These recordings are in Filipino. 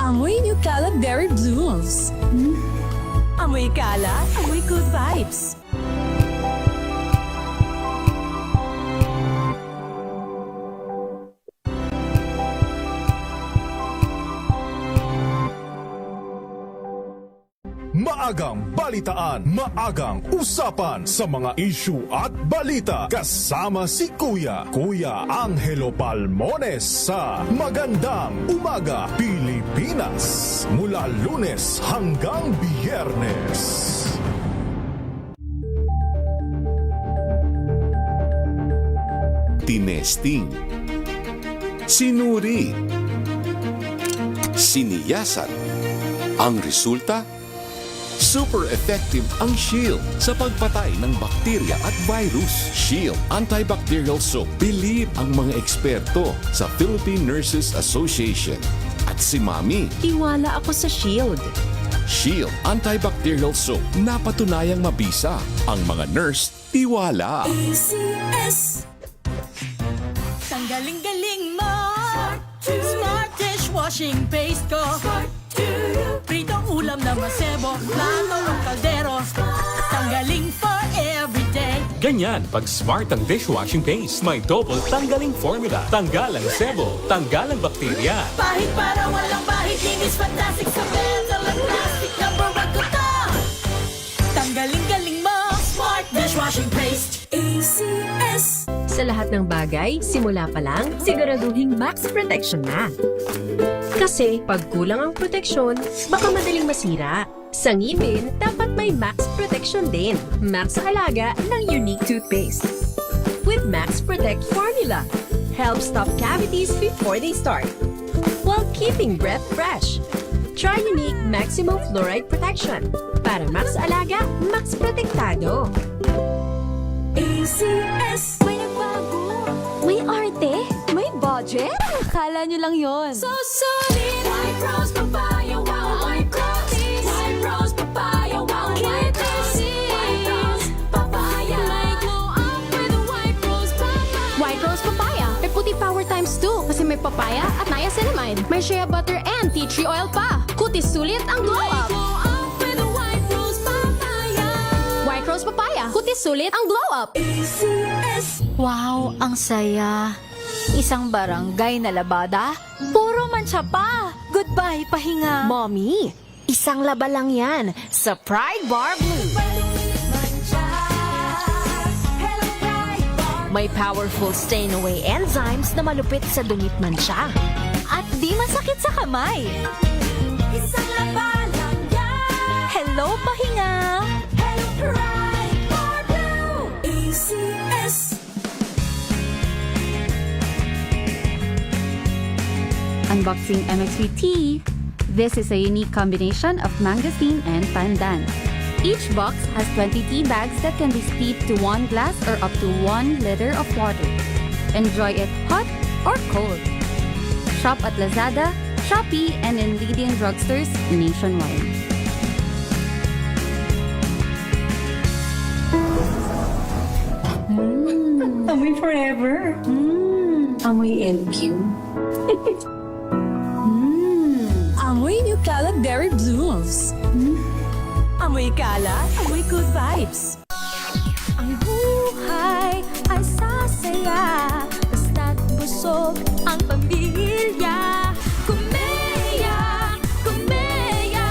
Amoy Nutella Berry Blooms. Amoy kalat, amoy good vibes. Maagang balitaan, maagang usapan sa mga issue at balita. Kasama si Kuya Angelo Palmones sa Magandang Umaga Pilipinas. Mula Lunes hanggang Biyernes. Tinesting, sinuri, siniyasan. Ang resulta, super effective ang Shield sa pagpatay ng bakterya at virus. Shield Antibacterial Soap. Believe ang mga eksperto sa Philippine Nurses Association. At si Mami. Tiwala ako sa Shield. Shield Antibacterial Soap. Napatunayang mabisa. Ang mga nurse, tiwala. ACS. Tanggaling-galing mo Smart dishwashing paste ko Pritong ulam na masebo Plato o kaldero Tanggaling for everyday. Ganyan pag smart ang dishwashing paste. May double tanggaling formula. Tanggal ang sebo, tanggal ang bakterya. Pahit para walang bahid. Linis fantastic sa metal at plastic. Number 1 ko to. Tanggaling-galing mo Smart dishwashing paste. ACS. Sa lahat ng bagay, simula pa lang, siguraduhing max protection na. Kasi pag kulang ang proteksyon, baka madaling masira. Sa ngipin, dapat may max protection din. Max sa alaga ng Unique Toothpaste. With Max Protect Formula, help stop cavities before they start, while keeping breath fresh. Try Unique Maximum Fluoride Protection. Para max alaga, max protektado. ACS. May nagbago. May arte. May budget. Akala nyo lang yon. So solid. White rose papaya. Wow, white rose. White rose papaya. Wow, white rose. White rose papaya. May glow up with a white rose papaya. White Rose Papaya. May puti power times 2 kasi may papaya at niacinamide. May shea butter and tea tree oil pa. Kutis sulit ang glow up. Glow up with a white rose papaya. White Rose Papaya. Kutis sulit ang glow up. ACS. Wow, ang saya. Isang barangay na labada, puro mancha pa. Goodbye, pahinga. Mommy, isang laba lang yan sa Pride Bar Blue. May powerful stain-away enzymes na malupit sa dungit mancha. At di masakit sa kamay. Isang laba lang yan. Hello, pahinga. Hello, Pride Bar Blue. ACS. Unboxing MXV Tea. This is a unique combination of mangosteen and pandan. Each box has 20 tea bags that can be steeped to 1 glass or up to 1 liter of water. Enjoy it hot or cold. Shop at Lazada, Shopee, and in leading drugstores nationwide. Amoy forever. Amoy LQ. Amoy Nutella Berry Blooms. Amoy kalat, amoy good vibes. Ang buhay ay sasaya Basta't busog ang pamilya Kumeya, kumeya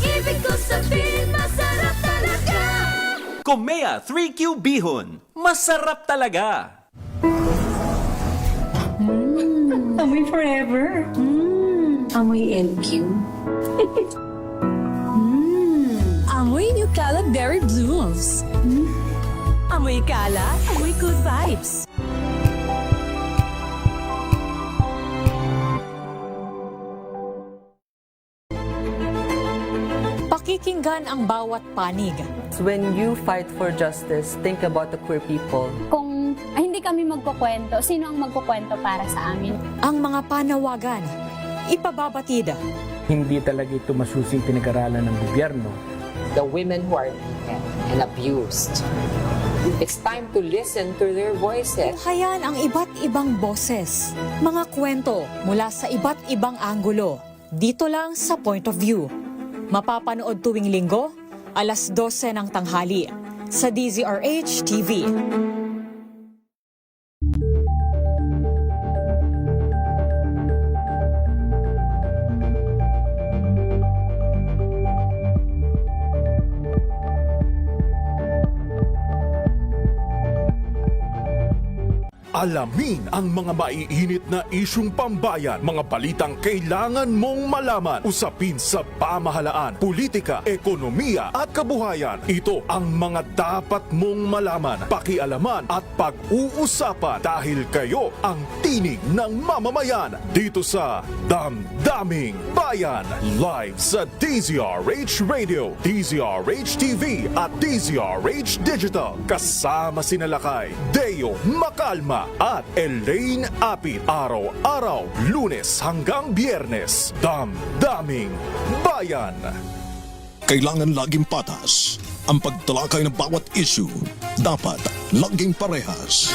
Ibig ko sabihin masarap talaga Komea 3Q Bihon. Masarap talaga. Amoy forever. Amoy LQ. Amoy Nutella Berry Blooms. Amoy kalat, amoy good vibes. Pakikinggan ang bawat panig. When you fight for justice, think about the queer people. Kung hindi kami magkukwento, sino ang magkukwento para sa amin? Ang mga panawagan, ipababatid. Hindi talaga ito masusing pinag-aralan ng gobyerno. The women who are beaten and abused. It's time to listen to their voices. Tunghayan ang iba't ibang boses, mga kwento mula sa iba't ibang anggulo. dito lang sa Point of View. Mapapanood tuwing linggo, alas 12 ng tanghali sa DZRH TV. Alamin ang mga maiinit na isyung pambayan, mga balitang kailangan mong malaman, usapin sa pamahalaan, politika, ekonomiya at kabuhayan. Ito ang mga dapat mong malaman, pakialaman at pag-uusapan dahil kayo ang tinig ng mamamayan dito sa Damdaming Bayan. Live sa DZRH Radio, DZRH TV at DZRH Digital. Kasama sina Lakay, Deo Macalma at Elaine Apit. Araw-araw, Lunes hanggang Biyernes. Damdaming Bayan. Kailangan laging patas. Ang pagtalakay ng bawat issue dapat laging parehas.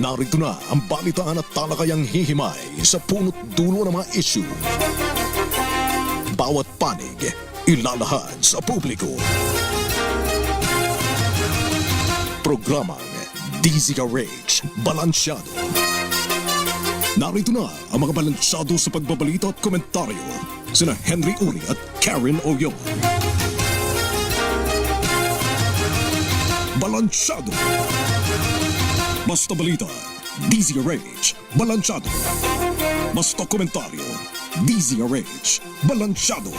Narito na ang balitaan at talakayang hihimay sa punot dulo ng mga issue. Bawat panig ilalahad sa publiko. Programang DZRH Balansyado. Narito na ang mga balansyado sa pagbabalita at komentaryo sina Henry Uri at Karen Oyong. Balansyado. Basta balita, DZRH Balansyado. Basta komentaryo, DZRH Balansyado.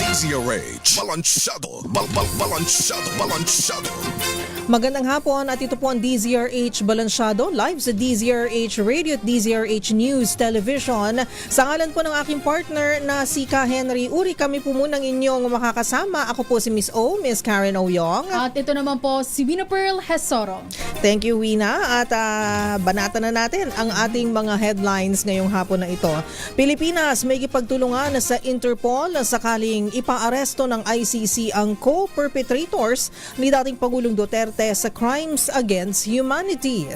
DZRH Balansyado. Balansyado. Balansyado. Magandang hapon at ito po ang DZRH Balansyado live sa DZRH Radio at DZRH News Television. Sa ngalan po ng aking partner na si Ka Henry Uri, kami po munang inyong makakasama. Ako po si Miss O, Miss Karen Oyong. At ito naman po si Wina Pearl Hesoro. Thank you, Wina. At banata na natin ang ating mga headlines ngayong hapon na ito. Pilipinas may ipagtulungan sa Interpol sakaling ipaaresto ng ICC ang co-perpetrators ni dating Pangulong Duterte sa crimes against humanity.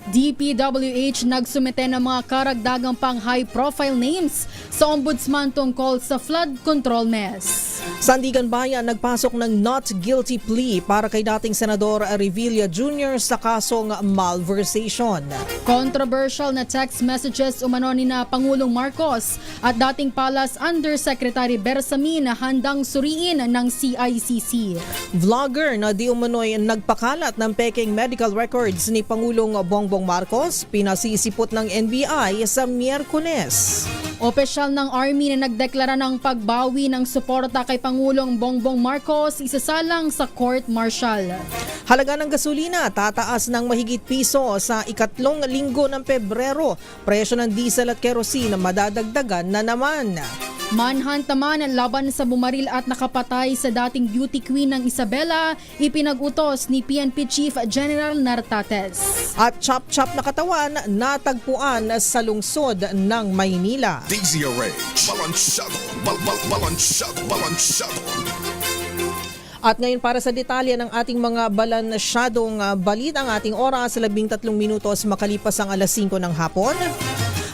DPWH nagsumite ng mga karagdagang pang high-profile names sa ombudsman tungkol sa flood control mess. Sandigan Bayan nagpasok ng not guilty plea para kay dating Senador Revilla Jr. sa kasong malversation. Controversial na text messages umano ni na Pangulong Marcos at dating Palace Undersecretary Bersamin na handang suriin ng CICC. Vlogger na di umano'y nagpakalat ng peking medical records ni Pangulong Bongbong Marcos, pinasisipot ng NBI sa Miyerkules. Opisyal ng Army na nagdeklara ng pagbawi ng suporta kay Pangulong Bongbong Marcos isasalang sa court martial. Halaga ng gasolina tataas ng mahigit piso sa ikatlong linggo ng Pebrero. Presyo ng diesel at kerosene madadagdagan na naman. Manhunt naman laban sa bumaril at nakapatay sa dating beauty queen ng Isabela, ipinag-utos ni PNP Chief General Nartates. At chop-chop na katawan natagpuan sa lungsod ng Maynila. DZRH Balansyado. Balansyado. Balansyado. At ngayon para sa detalye ng ating mga balansyadong balita, ang ating oras 13 minutos makalipas ang alas 5 ng hapon.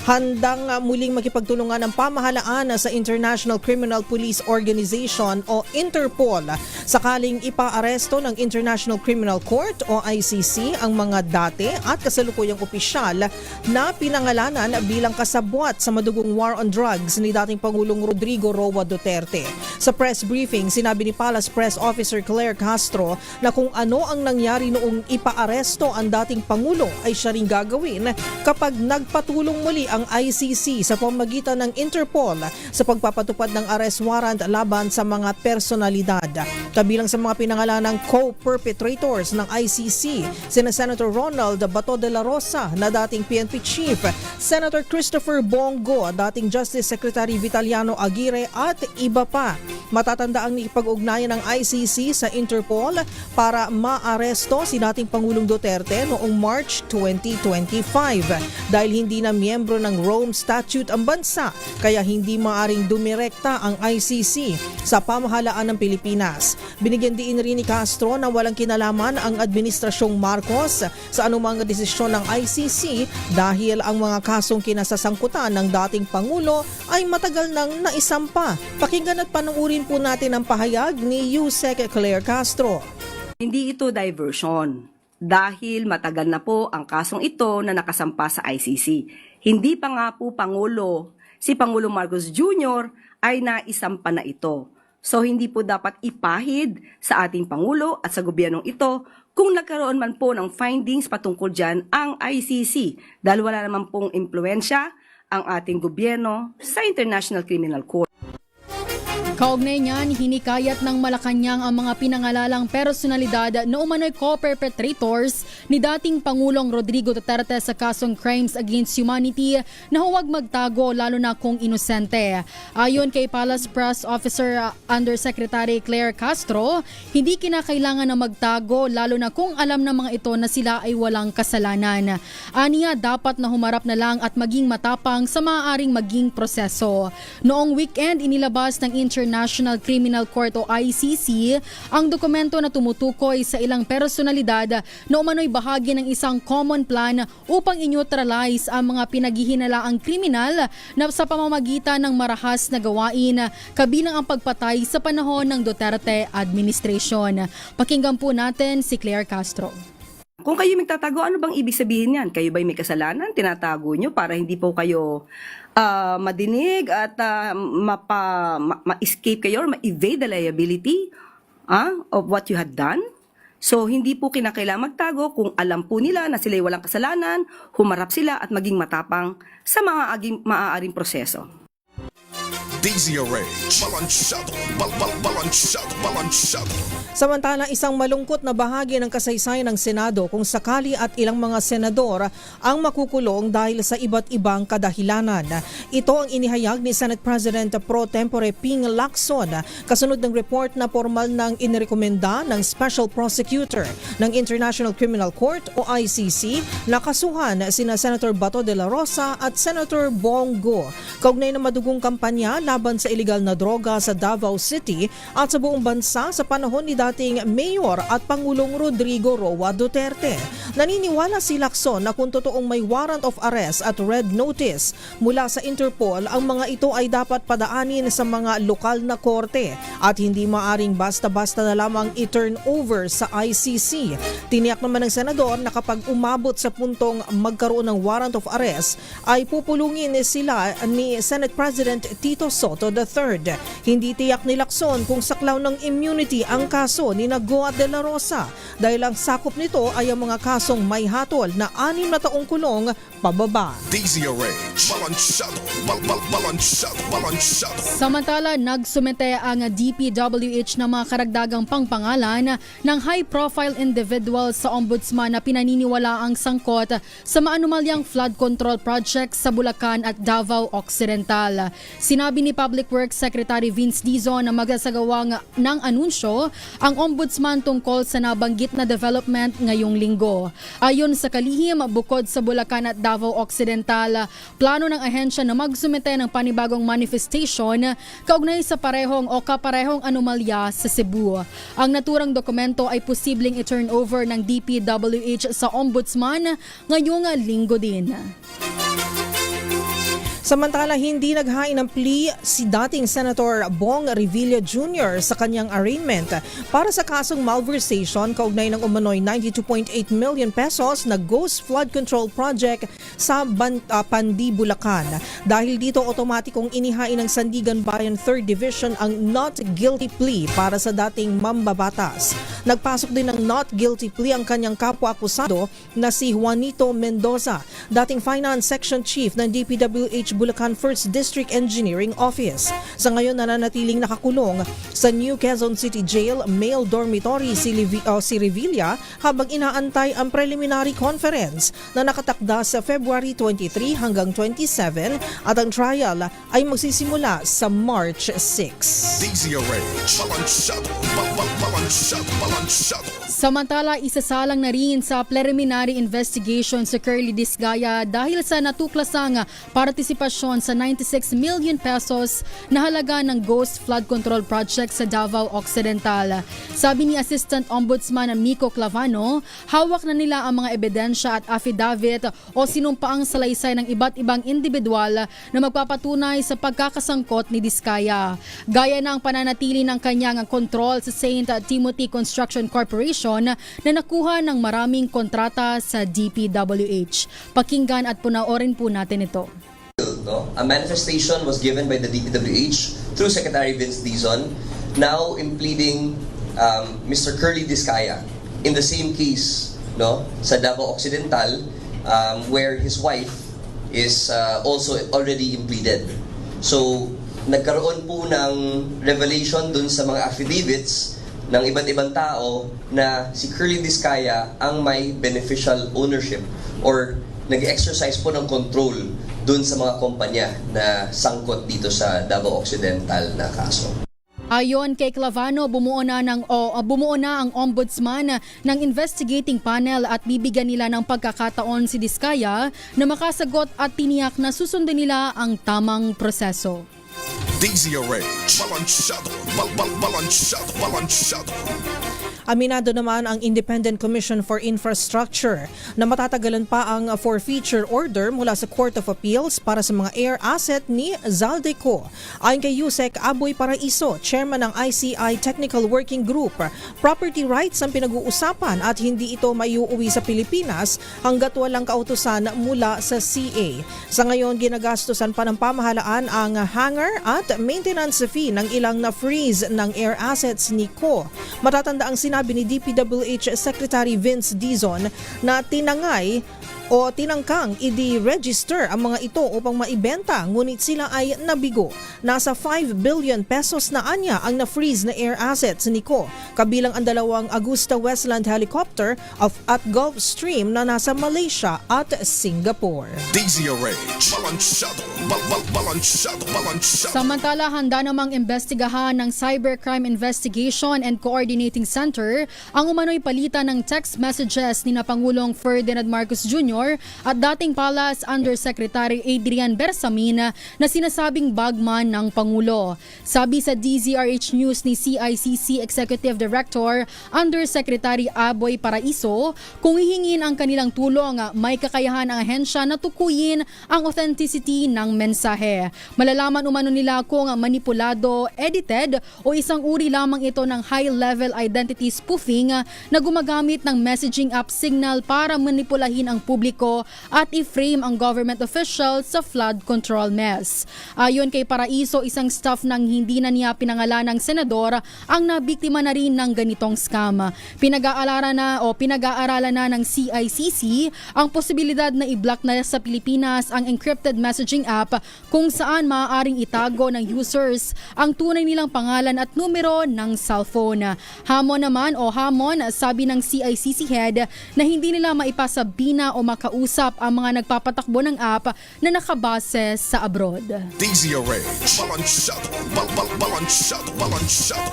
Handang muling makipagtulungan ng pamahalaan sa International Criminal Police Organization o Interpol sakaling ipaaresto ng International Criminal Court o ICC ang mga dati at kasalukuyang opisyal na pinangalanan bilang kasabwat sa madugong war on drugs ni dating Pangulong Rodrigo Roa Duterte. Sa press briefing, sinabi ni Palace Press Officer Claire Castro na kung ano ang nangyari noong ipaaresto ang dating Pangulo ay siya ring gagawin kapag nagpatulong muli ang ICC sa pamamagitan ng Interpol sa pagpapatupad ng arrest warrant laban sa mga personalidad. Kabilang sa mga pinangalan ng co-perpetrators ng ICC, sina Senator Ronald Bato de la Rosa na dating PNP Chief, Senator Christopher Bongo, dating Justice Secretary Vitaliano Aguirre at iba pa. Matatanda ang ipag-ugnayan ng ICC sa Interpol para maaresto si dating Pangulong Duterte noong March 2025 dahil hindi na miyembro miyembro ng Rome Statute ang bansa, kaya hindi maaring dumirekta ang ICC sa pamahalaan ng Pilipinas. Binigyan din rin ni Castro na walang kinalaman ang Administrasyong Marcos sa anumang desisyon ng ICC dahil ang mga kasong kinasasangkutan ng dating Pangulo ay matagal nang naisampa. Pakinggan at panuurin po natin ang pahayag ni Yusek Claire Castro. Hindi ito diversion dahil matagal na po ang kasong ito na nakasampa sa ICC. Hindi pa nga po si Pangulong Marcos Jr. ay naisampa na ito. So hindi po dapat ipahid sa ating Pangulo at sa gobyernong ito kung nagkaroon man po ng findings patungkol dyan ang ICC dahil wala naman pong impluensya ang ating gobyerno sa International Criminal Court. Kaugnay niyan, hinikayat ng Malacanang ang mga pinangalalang personalidad na umano'y co-perpetrators ni dating Pangulong Rodrigo Duterte sa kasong Crimes Against Humanity na huwag magtago lalo na kung inosente. Ayon kay Palace Press Officer Undersecretary Claire Castro, hindi kinakailangan na magtago lalo na kung alam ng mga ito na sila ay walang kasalanan. Aniya, dapat na humarap na lang at maging matapang sa maaaring maging proseso. Noong weekend, inilabas ng International Criminal Court o ICC ang dokumento na tumutukoy sa ilang personalidad na umano'y bahagi ng isang common plan upang i-neutralize ang mga pinaghihinalaang kriminal na sa pamamagitan ng marahas na gawain, kabilang ang pagpatay sa panahon ng Duterte administration. Pakinggan po natin si Claire Castro. Kung kayo magtatago, ano bang ibig sabihin yan? Kayo ba'y may kasalanan? Tinatago nyo para hindi po kayo madinig at ma-escape kayo or ma-evade the liability of what you had done? So, hindi po kinakailangan magtago kung alam po nila na sila'y walang kasalanan, humarap sila at maging matapang sa mga maaaring proseso. DZRH, balansyado, balansyado. Samantala, isang malungkot na bahagi ng kasaysayan ng Senado kung sakali at ilang mga senador ang makukulong dahil sa iba't ibang kadahilanan. Ito ang inihayag ni Senate President Pro Tempore Ping Lacson kasunod ng report na formal nang inirekomenda ng Special Prosecutor ng International Criminal Court o ICC na kasuhan sina Senator Bato de la Rosa at Senator Bongo kaugnay ng madugong kampanya laban sa iligal na droga sa Davao City at sa buong bansa sa panahon ni dating Mayor at Pangulong Rodrigo Roa Duterte. Naniniwala si Lacson na kung totoong may warrant of arrest at red notice mula sa Interpol, ang mga ito ay dapat padaanin sa mga lokal na korte at hindi maaring basta-basta na lamang i-turn over sa ICC. Tiniyak naman ng senador na kapag umabot sa puntong magkaroon ng warrant of arrest ay pupulungin sila ni Senate President Tito Soto III. Hindi tiyak ni Lacson kung saklaw ng immunity ang kaso ni Goa de la Rosa dahil ang sakop nito ay ang mga kasong may hatol na 6 na taong kulong pababa. DZRH, balansyado. Samantala, nagsumite ang DPWH ng mga karagdagang pangpangalan ng high-profile individuals sa ombudsman na pinaniniwala ang sangkot sa maanumalyang flood control project sa Bulacan at Davao Occidental. Sinabi ni Public Works Secretary Vince Dizon na magsasagawa ng anunsyo ang ombudsman tungkol sa nabanggit na development ngayong linggo. Ayon sa kalihim, bukod sa Bulacan at Davao Occidental, plano ng ahensya na magsumite ng panibagong manifestation kaugnay sa parehong o kaparehong anomalya sa Cebu. Ang naturang dokumento ay posibleng i-turn over ng DPWH sa ombudsman ngayong linggo din. Samantala, hindi naghain ng plea si dating Senator Bong Revilla Jr. sa kanyang arraignment para sa kasong malversation kaugnay ng umano'y 92.8 million pesos na Ghost Flood Control Project sa Pandi, Bulacan. Dahil dito, otomatikong inihain ng Sandigan Bayan 3rd Division ang not guilty plea para sa dating mambabatas. Nagpasok din ng not guilty plea ang kanyang kapwa-akusado na si Juanito Mendoza, dating Finance Section Chief ng DPWH Bulacan 1st District Engineering Office. Sa ngayon, nananatiling nakakulong sa New Quezon City Jail male dormitory si Revilla habang inaantay ang preliminary conference na nakatakda sa February 23 hanggang 27 at ang trial ay magsisimula sa March 6. DZRH, balansyado. Balansyado. Samantala, isasalang na rin sa preliminary investigation sa Curly Disgaya dahil sa natuklasang partisipasyon sa 96 million pesos na halaga ng Ghost Flood Control Project sa Davao Occidental. Sabi ni Assistant Ombudsman Miko Clavano, hawak na nila ang mga ebidensya at affidavit o sinumpaang salaysay ng iba't ibang individual na magpapatunay sa pagkakasangkot ni Disgaya. Gaya ng pananatili ng kanyang kontrol sa St. Timothy Construction Corporation na nakuha ng maraming kontrata sa DPWH. Pakinggan at punoorin po natin ito. A manifestation was given by the DPWH through Secretary Vince Dizon, now impleading Mr. Curly Disgaya in the same case sa Davao Occidental where his wife is also already impleaded. So nagkaroon po ng revelation dun sa mga affidavits ng iba't ibang tao na si Curly Disgaya ang may beneficial ownership or nag-exercise po ng control dun sa mga kumpanya na sangkot dito sa Davao Occidental na kaso. Ayon kay Clavano, bumuo na ang ombudsman ng investigating panel at bibigyan nila ng pagkakataon si Disgaya na makasagot at tiniyak na susundin nila ang tamang proseso. DZRH. Balansyado. Aminado naman ang Independent Commission for Infrastructure na matatagalan pa ang forfeiture order mula sa Court of Appeals para sa mga air asset ni Zaldeco. Ayon kay Yusek Aboy Paraiso, chairman ng ICI Technical Working Group, property rights ang pinag-uusapan at hindi ito maiuuwi sa Pilipinas hanggat walang kautusan mula sa CA. Sa ngayon, ginagastusan pa ng pamahalaan ang hangar at maintenance fee ng ilang na-freeze ng air assets ni Co. Matatanda ang sinabi ni DPWH Secretary Vince Dizon na tinangkang i-register ang mga ito upang maibenta, ngunit sila ay nabigo. Nasa 5 billion pesos na anya ang na-freeze na air assets ni Co, kabilang ang 2 Agusta Westland helicopter at Gulfstream na nasa Malaysia at Singapore. DZRH. Balansyado. Samantala, handa namang investigahan ng Cybercrime Investigation and Coordinating Center ang umano'y palitan ng text messages ni Pangulong Ferdinand Marcos Jr. at dating Palace Undersecretary Adrian Bersamin na sinasabing bagman ng Pangulo. Sabi sa DZRH News ni CICC Executive Director Undersecretary Aboy Paraiso, kung hihingin ang kanilang tulong, may kakayahan ang ahensya na tukuyin ang authenticity ng mensahe. Malalaman umano nila kung manipulado, edited o isang uri lamang ito ng high-level identity spoofing na gumagamit ng messaging app Signal para manipulahin ang publiko at i-frame ang government official sa flood control mess. Ayon kay Paraiso, isang staff ng hindi na niya pinangalan ng senador ang nabiktima na rin ng ganitong scam. Pinag-aaralan na ng CICC ang posibilidad na i-block na sa Pilipinas ang encrypted messaging app kung saan maaaring itago ng users ang tunay nilang pangalan at numero ng cellphone. Hamon, sabi ng CICC head na hindi nila maipasabina o makausap ang mga nagpapatakbo ng app na nakabase sa abroad. DZRH. Balansyado.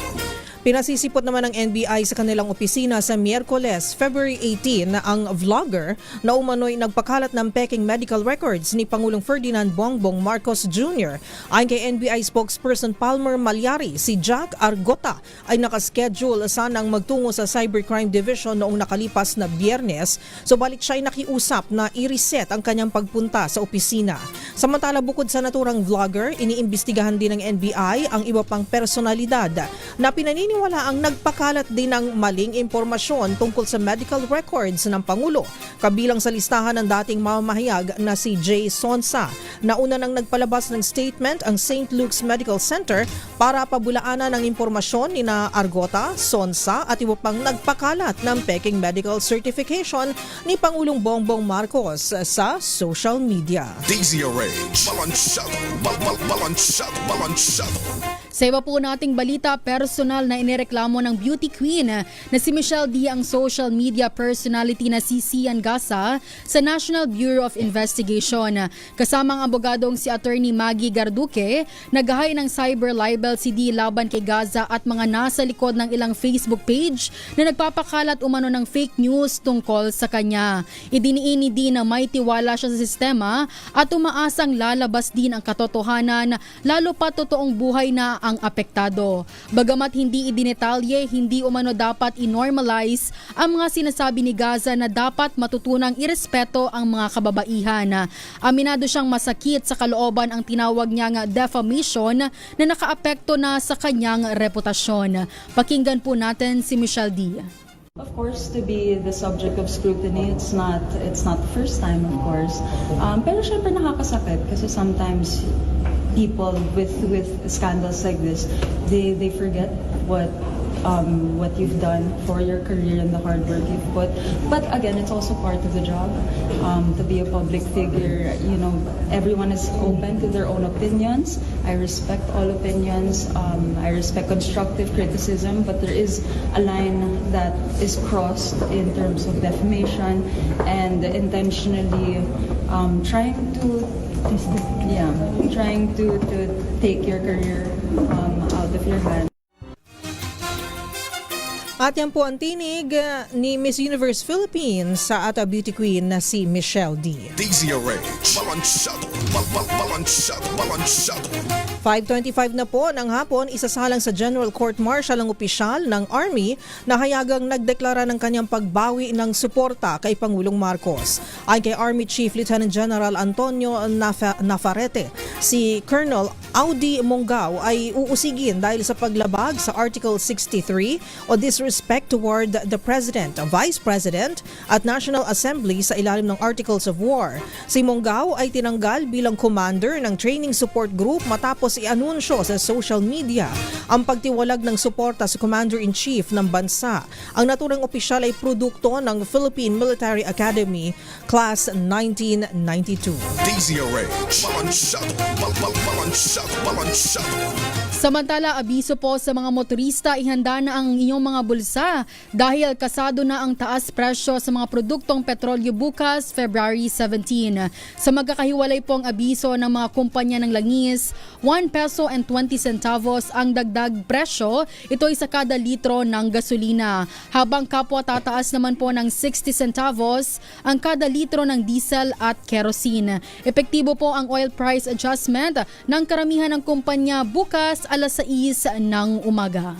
Pinasisipot naman ng NBI sa kanilang opisina sa Miyerkules, February 18 na ang vlogger na umano'y nagpakalat ng peking medical records ni Pangulong Ferdinand Bongbong Marcos Jr. Ayon kay NBI spokesperson Palmer Malyari, si Jack Argota ay nakaschedule sanang magtungo sa Cybercrime Division noong nakalipas na Biyernes, subalit siya ay nakiusap na i-reset ang kanyang pagpunta sa opisina. Samantala, bukod sa naturang vlogger, iniimbestigahan din ng NBI ang iba pang personalidad na pinaniniwala ang nagpakalat din ng maling impormasyon tungkol sa medical records ng Pangulo, kabilang sa listahan ng dating mamamahayag na si Jay Sonsa. Nauna nang nagpalabas ng statement ang St. Luke's Medical Center para pabulaanan ng impormasyon ni na Argota, Sonsa at iba pang nagpakalat ng peking medical certification ni Pangulong Bongbong Marcos sa social media. DZRH. Balansyado. Sa iba po nating balita, personal na inireklamo ng beauty queen na si Michelle D ang social media personality na si Sian Gasa sa National Bureau of Investigation. Kasama ang abogadong si Attorney Maggie Garduque, naghahay ng cyber libel si D laban kay Gaza at mga nasa likod ng ilang Facebook page na nagpapakalat umano ng fake news tungkol sa kanya. Idiniin ni D na may tiwala siya sa sistema at umaasang lalabas din ang katotohanan, lalo pa totoong buhay na ang apektado. Bagamat hindi idinetalye, hindi umano dapat i-normalize ang mga sinasabi ni Gaza na dapat matutunang irespeto ang mga kababaihan. Aminado siyang masakit sa kalooban ang tinawag niyang defamation na nakaapekto na sa kanyang reputasyon. Pakinggan po natin si Michelle D. Of course, to be the subject of scrutiny, it's not the first time, of course. Pero syempre nakakasakit kasi sometimes people with scandals like this, they forget what you've done for your career and the hard work you've put. But again, it's also part of the job. To be a public figure, everyone is open to their own opinions. I respect all opinions. I respect constructive criticism, but there is a line that is crossed in terms of defamation and intentionally trying to take your career out of your hands. At yan po ang tinig ni Miss Universe Philippines sa ata beauty queen na si Michelle D. DZRH, balansyado, balansyado. 5:25 na po ng hapon, isasalang sa General Court Martial ang opisyal ng Army na hayagang nagdeklara ng kanyang pagbawi ng suporta kay Pangulong Marcos. Ayon kay Army Chief Lieutenant General Antonio Nafarrete, si Colonel Audi Mongao ay uusigin dahil sa paglabag sa Article 63 o disrespect toward the President, Vice President at National Assembly sa ilalim ng Articles of War. Si Mongao ay tinanggal bilang commander ng Training Support Group matapos i-anunsyo sa social media ang pagtiwalag ng suporta sa Commander-in-Chief ng bansa. Ang naturang opisyal ay produkto ng Philippine Military Academy Class 1992. DZRH, balansyado. Samantala, abiso po sa mga motorista, ihanda na ang inyong mga bulsa dahil kasado na ang taas presyo sa mga produktong petrolyo bukas, February 17. Sa magkakahiwalay po ang abiso ng mga kumpanya ng langis, 1 peso and 20 centavos ang dagdag presyo, ito ay sa kada litro ng gasolina. Habang kapwa tataas naman po ng 60 centavos ang kada litro ng diesel at kerosene. Epektibo po ang oil price adjustment ng karamihan ng kumpanya bukas alas 6 ng umaga.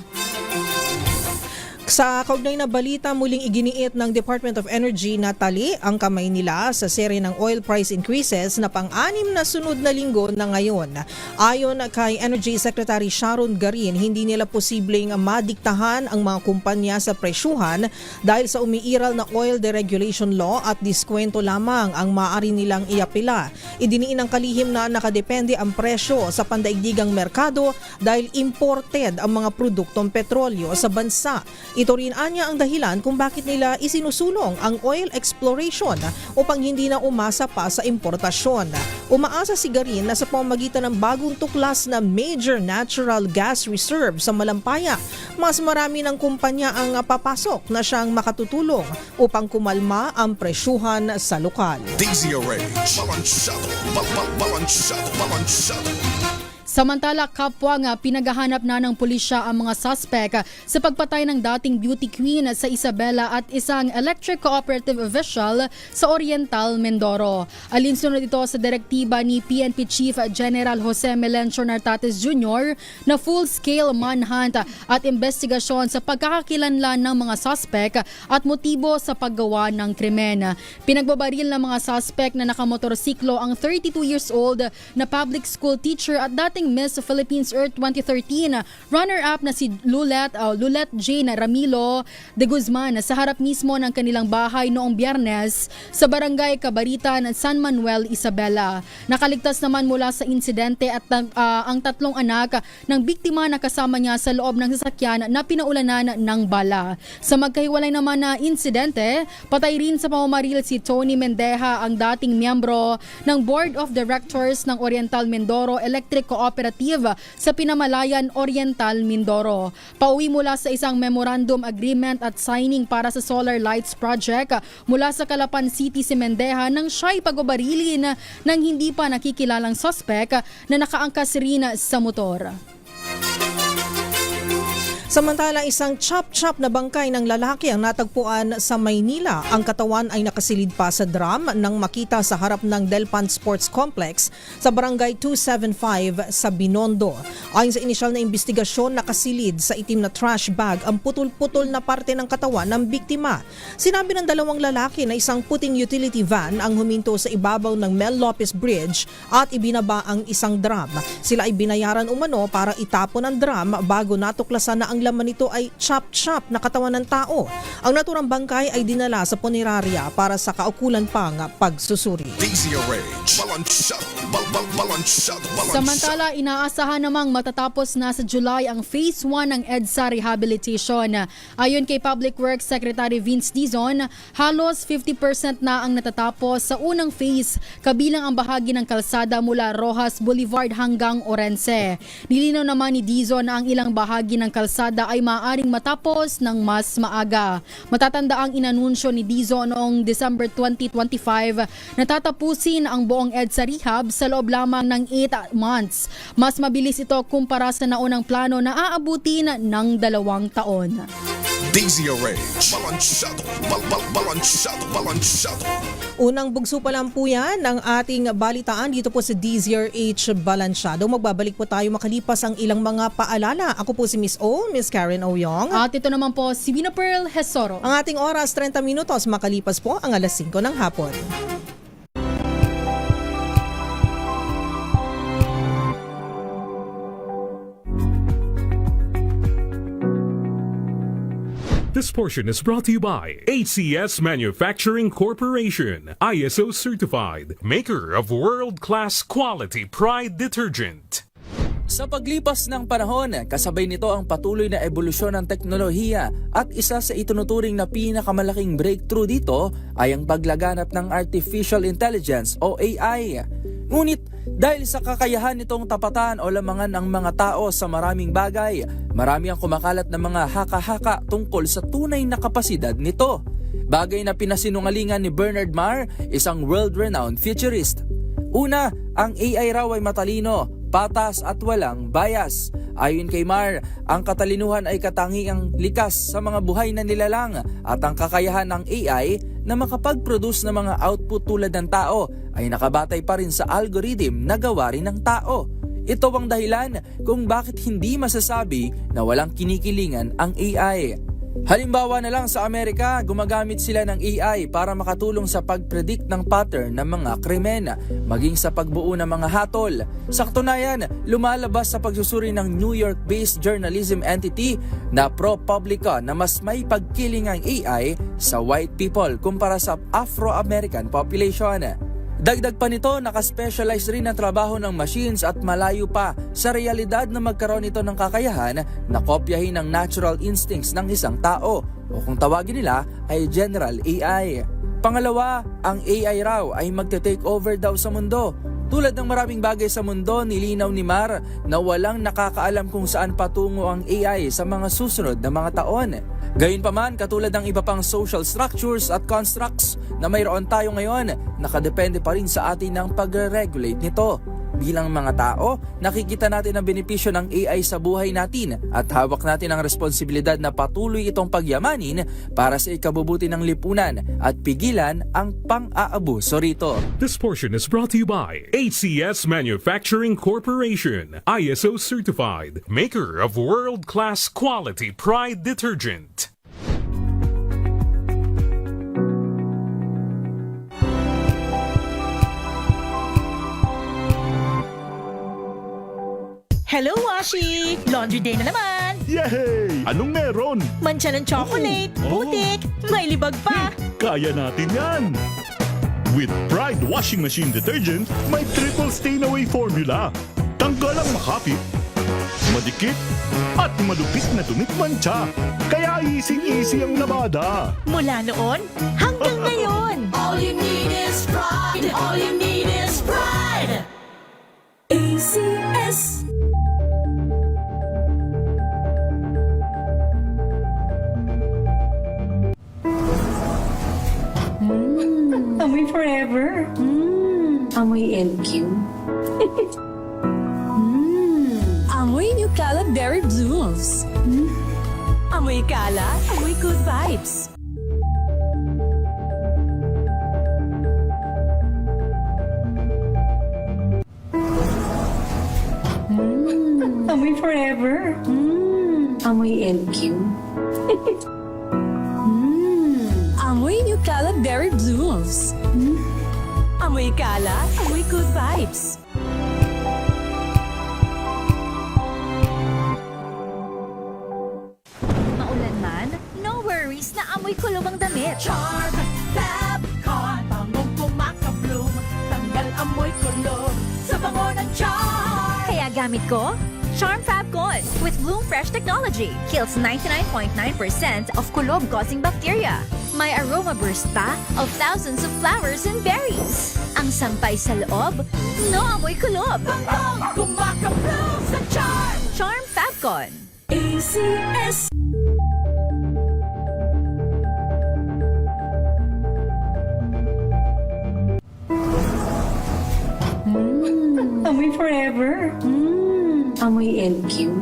Sa kaugnay na balita, muling iginiit ng Department of Energy na tali ang kamay nila sa serye ng oil price increases na pang-anim na sunod na linggo na ngayon. Ayon kay Energy Secretary Sharon Garin, hindi nila posibleng madiktahan ang mga kumpanya sa presyuhan dahil sa umiiral na oil deregulation law at diskwento lamang ang maaari nilang iapila. Idiniin ng kalihim na nakadepende ang presyo sa pandaigdigang merkado dahil imported ang mga produktong petrolyo sa bansa. Ito rin anya ang dahilan kung bakit nila isinusulong ang oil exploration upang hindi na umasa pa sa importasyon. Umaasa si Garin na sa pamamagitan ng bagong tuklas na major natural gas reserve sa Malampaya, mas marami ng kumpanya ang papasok na siyang makatutulong upang kumalma ang presyuhan sa lokal. DZRH, balansyado. Samantala, kapwa nga pinagahanap na ng pulisya ang mga suspect sa pagpatay ng dating beauty queen sa Isabela at isang electric cooperative official sa Oriental, Mindoro. Alinsunod ito sa direktiba ni PNP Chief General Jose Melencio Nartates Jr. na full-scale manhunt at investigasyon sa pagkakakilanlan ng mga suspect at motibo sa paggawa ng krimen. Pinagbabaril ng mga suspect na nakamotorsiklo ang 32 years old na public school teacher at dating Miss Philippines Earth 2013 runner-up na si Lulet Jane Ramilo de Guzman sa harap mismo ng kanilang bahay noong Biyernes sa barangay Kabaritan, San Manuel, Isabela. Nakaligtas naman mula sa insidente at ang tatlong anak ng biktima na kasama niya sa loob ng sasakyan na pinaulanan ng bala. Sa magkahiwalay naman na insidente, patay rin sa pamamaril si Tony Mendeja, ang dating miyembro ng Board of Directors ng Oriental Mindoro Electric Cooperative Cooperative sa Pinamalayan Oriental, Mindoro. Pauwi mula sa isang memorandum agreement at signing para sa Solar Lights Project mula sa Calapan City, Semendeja nang siya'y pagbabarilin ng hindi pa nakikilalang suspect na nakaangkas rin sa motor. Samantala, isang chop-chop na bangkay ng lalaki ang natagpuan sa Maynila. Ang katawan ay nakasilid pa sa drum nang makita sa harap ng Delpan Sports Complex sa Barangay 275 sa Binondo. Ayon sa inisyal na investigasyon, nakasilid sa itim na trash bag ang putol-putol na parte ng katawan ng biktima. Sinabi ng dalawang lalaki na isang puting utility van ang huminto sa ibabaw ng Mel Lopez Bridge at ibinaba ang isang drum. Sila ay binayaran umano para itapon ang drum bago natuklasan na ang laman nito ay chop-chop na katawan ng tao. Ang naturang bangkay ay dinala sa punerarya para sa kaukulan pang pagsusuri. Samantala, inaasahan namang matatapos na sa July ang Phase 1 ng EDSA Rehabilitation. Ayon kay Public Works Secretary Vince Dizon, halos 50% na ang natatapos sa unang phase, kabilang ang bahagi ng kalsada mula Rojas Boulevard hanggang Orense. Nilinaw naman ni Dizon na ang ilang bahagi ng kalsada ay maaaring matapos ng mas maaga. Matatanda ang inanunsyo ni Dizon noong December 2025 na tatapusin ang buong EDSA Rehab sa loob lamang ng 8 months. Mas mabilis ito kumpara sa naunang plano na aabutin ng 2 taon. Unang bugso pa lang po yan ng ating balitaan dito po sa DZRH Balansyado. Magbabalik po tayo makalipas ang ilang mga paalala. Ako po si Miss O, Miss Karen Oyong. At ito naman po si Vina Pearl Hesoro. Ang ating oras 30 minutos makalipas po ang alas 5 ng hapon. This portion is brought to you by HCS Manufacturing Corporation, ISO certified, maker of world-class quality Pride detergent. Sa paglipas ng panahon, kasabay nito ang patuloy na ebolusyon ng teknolohiya at isa sa itunuturing na pinakamalaking breakthrough dito ay ang paglaganap ng Artificial Intelligence o AI. Ngunit dahil sa kakayahan nitong tapatan o lamangan ang mga tao sa maraming bagay, marami ang kumakalat na mga haka-haka tungkol sa tunay na kapasidad nito. Bagay na pinasinungalingan ni Bernard Marr, isang world-renowned futurist. Una, ang AI raw ay matalino, patas at walang bias. Ayon kay Marr, ang katalinuhan ay katangiang likas sa mga buhay na nilalang at ang kakayahan ng AI na makapag-produce ng mga output tulad ng tao ay nakabatay pa rin sa algorithm na gawa rin ng tao. Ito ang dahilan kung bakit hindi masasabi na walang kinikilingan ang AI. Halimbawa na lang sa Amerika, gumagamit sila ng AI para makatulong sa pag-predict ng pattern ng mga krimen, maging sa pagbuo ng mga hatol. Sa katunayan, lumalabas sa pagsusuri ng New York-based journalism entity na ProPublica na mas may pagkiling ang AI sa white people kumpara sa Afro-American population. Dagdag pa nito, nakaspecialize rin ang trabaho ng machines at malayo pa sa realidad na magkaroon ito ng kakayahan na kopyahin ang natural instincts ng isang tao o kung tawagin nila ay General AI. Pangalawa, ang AI raw ay magte-take over daw sa mundo. Tulad ng maraming bagay sa mundo, nilinaw ni Marr na walang nakakaalam kung saan patungo ang AI sa mga susunod na mga taon. Gayunpaman, katulad ng iba pang social structures at constructs na mayroon tayo ngayon, nakadepende pa rin sa atin ang pagre-regulate nito. Bilang mga tao, nakikita natin ang benepisyo ng AI sa buhay natin at hawak natin ang responsibilidad na patuloy itong pagyamanin para sa ikabubuti ng lipunan at pigilan ang pang-aabuso rito. This portion is brought to you by HCS Manufacturing Corporation, ISO certified, maker of world-class quality Pride detergent. Hello, Washi! Laundry day na naman! Yay! Anong meron? Mancha ng chocolate, putik, may libag pa! Kaya natin yan! With Pride Washing Machine Detergent, may triple stain-away formula. Tanggalang makapit, madikit, at malupit na dumit mancha. Kaya easy-easy ang labada. Mula noon hanggang ngayon! All you need is pride. All you need is pride. ACS. DZRH! Amoy forever. Amoy LQ. Amoy New Caleb Berry Blues. Amoy kalat, amoy good vibes. Amoy forever. Amoy LQ. Amoy New Caleb Berry Blues. Amoy kalat, amoy good vibes. Maulan man, no worries na amoy kulong ang damit. Charm Fabcon, bangong kumakabloom, tanggal amoy kulog sa bango ng charm. Kaya gamit ko, Charm Fabcon with Bloom Fresh technology. Kills 99.9% of kulob-causing bacteria. May aroma burst pa of thousands of flowers and berries. Ang sampay sa loob, no amoy kulob. Bangong kumakabloom sa charm. Charm Fabcon. ACS. Amoy forever. Amoy LQ.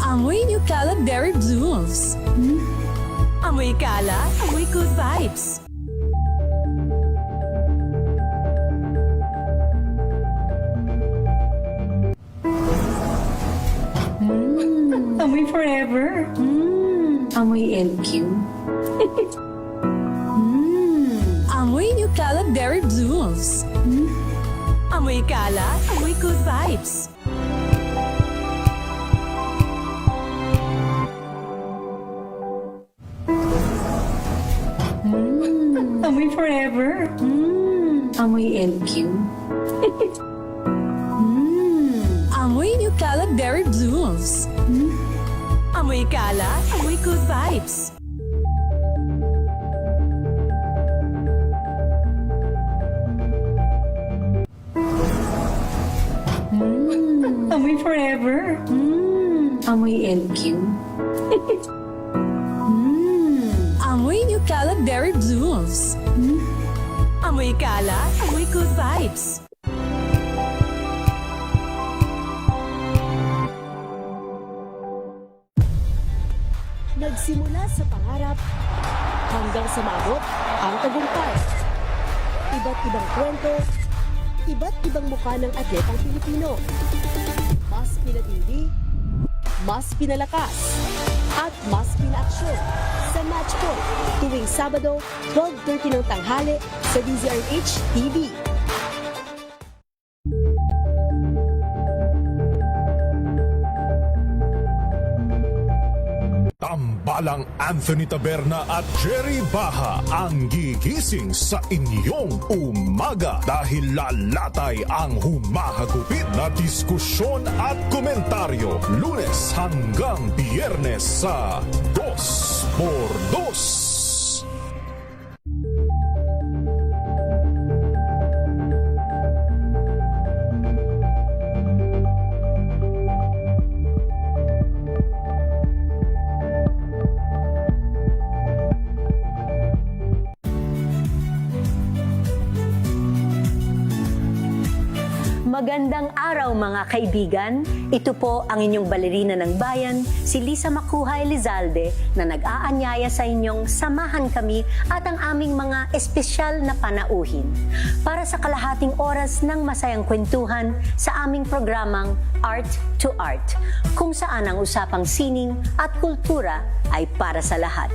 Amoy New Caleb Berry Blues. Amoy kalat, amoy good vibes. Amoy forever. Amoy LQ. Amoy New Caleb Berry Blues. Amoy kalat, amoy good vibes. Amoy forever. Amoy LQ. Amoy New Caleb Berry Blues. Amoy kalat, amoy good vibes. Amoy forever. Amoy LQ. Amoy New Caleb Berry Blues. Amoy kalat, amoy good vibes. Nagsimula sa pangarap hanggang sa maabot ang tagumpay. Iba't ibang kwento, iba't ibang mukha ng atletang Pilipino. Mas pinatindi, mas pinalakas, at mas pinaaksyon sa Match Point tuwing Sabado, 12:30 ng tanghali sa DZRH TV. Tambalang Anthony Taberna at Jerry Baha ang gigising sa inyong umaga dahil lalatay ang humahagupit na diskusyon at komentaryo Lunes hanggang Biyernes sa 2x2. Magandang araw mga kaibigan. Ito po ang inyong balerina ng bayan, si Lisa Macuja Elizalde na nag-aanyaya sa inyong samahan kami at ang aming mga espesyal na panauhin para sa kalahating oras ng masayang kwentuhan sa aming programang Art to Art, kung saan ang usapang sining at kultura ay para sa lahat.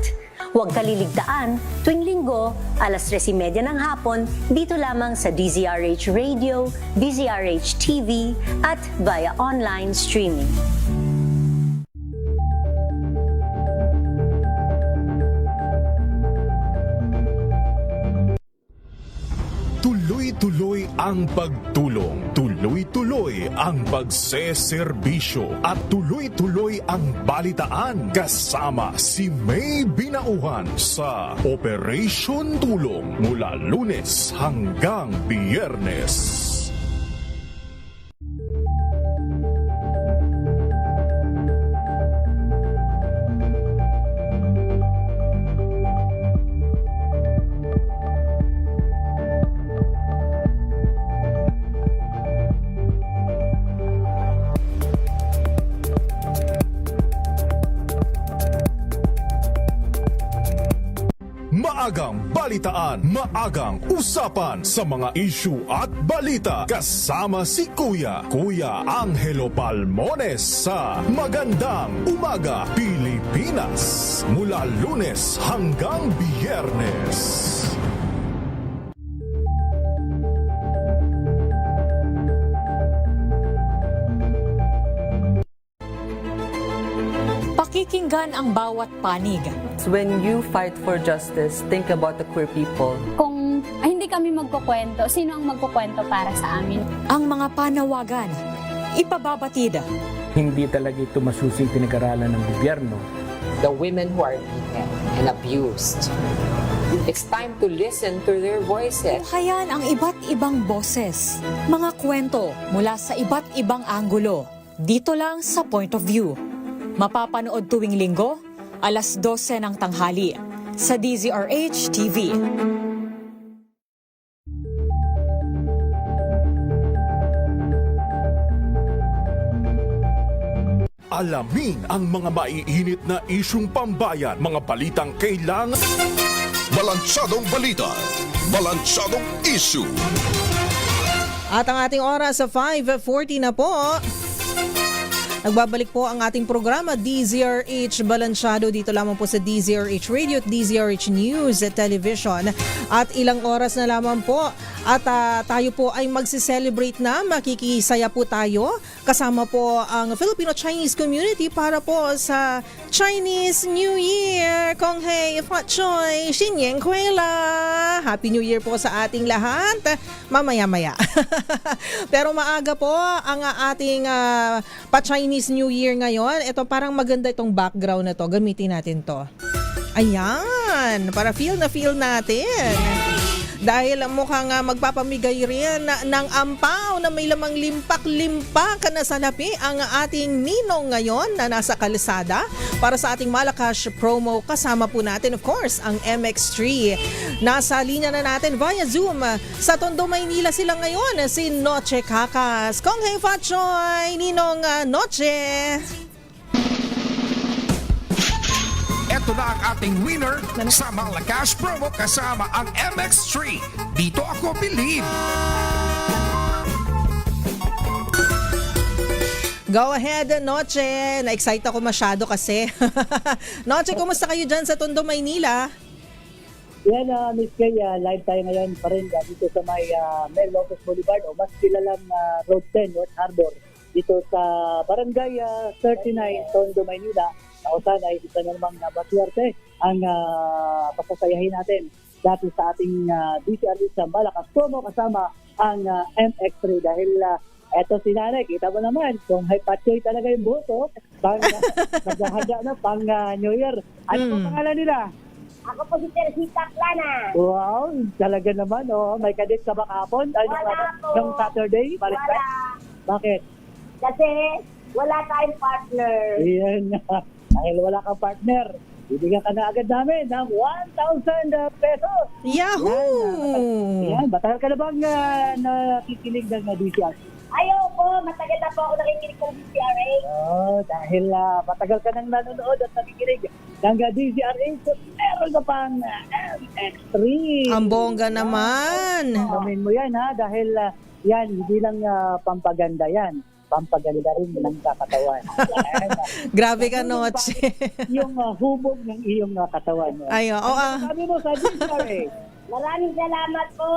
Huwag kaliligtaan, tuwing linggo, alas 3:30 ng hapon, dito lamang sa DZRH Radio, DZRH TV, at via online streaming. Tuloy-tuloy ang pagtulong, tuloy-tuloy ang pagseserbisyo, at tuloy-tuloy ang balitaan kasama si May Binauhan sa Operation Tulong mula Lunes hanggang Biyernes. maagang balitaan, maagang usapan sa mga issue at balita. Kasama si Kuya Angelo Palmones sa Magandang Umaga Pilipinas. Mula Lunes hanggang Biyernes. Pakikinggan ang bawat panig. When you fight for justice, think about the queer people. Kung hindi kami magkukwento, sino ang magkukwento para sa amin? Ang mga panawagan, ipababatid. Hindi talaga ito masusing pinag-aralan ng gobyerno. The women who are beaten and abused. It's time to listen to their voices. Hayan ang iba't ibang boses, mga kwento mula sa iba't ibang anggulo. Dito lang sa Point of View. Mapapanood tuwing linggo, alas 12 ng tanghali sa DZRH TV. Alamin ang mga maiinit na isyung pambayan, mga balitang kailangan. Balansadong balita, balansadong issue. At ang ating oras sa 5:40 na po. Nagbabalik po ang ating programa DZRH Balansyado dito lamang po sa DZRH Radio at DZRH News at Television. At ilang oras na lamang po at tayo po ay magsi-celebrate na, makikisaya po tayo kasama po ang Filipino-Chinese community para po sa Chinese New Year. Kong hei, Fat Choy, Xinyan Kuela. Happy New Year po sa ating lahat. Mamaya-maya. Pero maaga po ang ating pa-Chinese New Year ngayon. Ito parang maganda itong background na to. Gamitin natin to. Ayan, para feel natin. Dahil mukhang magpapamigay rin ng ampaw na may lamang limpak-limpak na salapi ang ating ninong ngayon na nasa kalsada para sa ating Malakas promo. Kasama po natin, of course, ang MX3. Nasa linya na natin via Zoom sa Tondo, Maynila sila ngayon, si Noche Kakas. Kong hei Fat Choy, Ninong Noche. Ito na ang ating winner sa Malakas promo kasama ang MX3. Dito ako believe. Go ahead, Noche. Na-excite ako masyado kasi. Noche, kumusta kayo dyan sa Tondo, Maynila? Yan, Miss Kay, live tayo ngayon pa rin dito sa may Mel Lopez Boulevard o mas kilalang Road 10, North Harbor. Dito sa Barangay 39, Tondo, Maynila. O sana ay isa na namang nabaswerte ang pasasayahin natin dati sa ating DCRH sa Malakas promo kasama ang MX3 dahil eto si Nanay, kita mo naman kung hay patchoy talaga yung boto pang naghahanda na pang New Year. Ano po pangalan nila? Ako po si Teresita Plana. Wow, talaga naman. May kadit ka ba kahapon? Nung Saturday? Wala. Bakit? Kasi wala tayong partner. Iyan. Dahil wala kang partner, bibigyan ka na agad namin ng 1,000 pesos. Yahoo! Yan, matagal ka na bang nakikinig ng DCRH? Ayaw po, matagal na po ako nakikinig ng DCRH. Dahil matagal ka nang nanonood at nakikinig ng DCRH, meron ka pang MX3. Ang bongga naman. Amin mo yan dahil yan, hindi lang pampaganda yan. Pampaganda rin ng katawan. Grabe ka, Noche. Yung hubog ng iyong katawan. Ay, sabi mo sa DCRH. Maraming salamat po.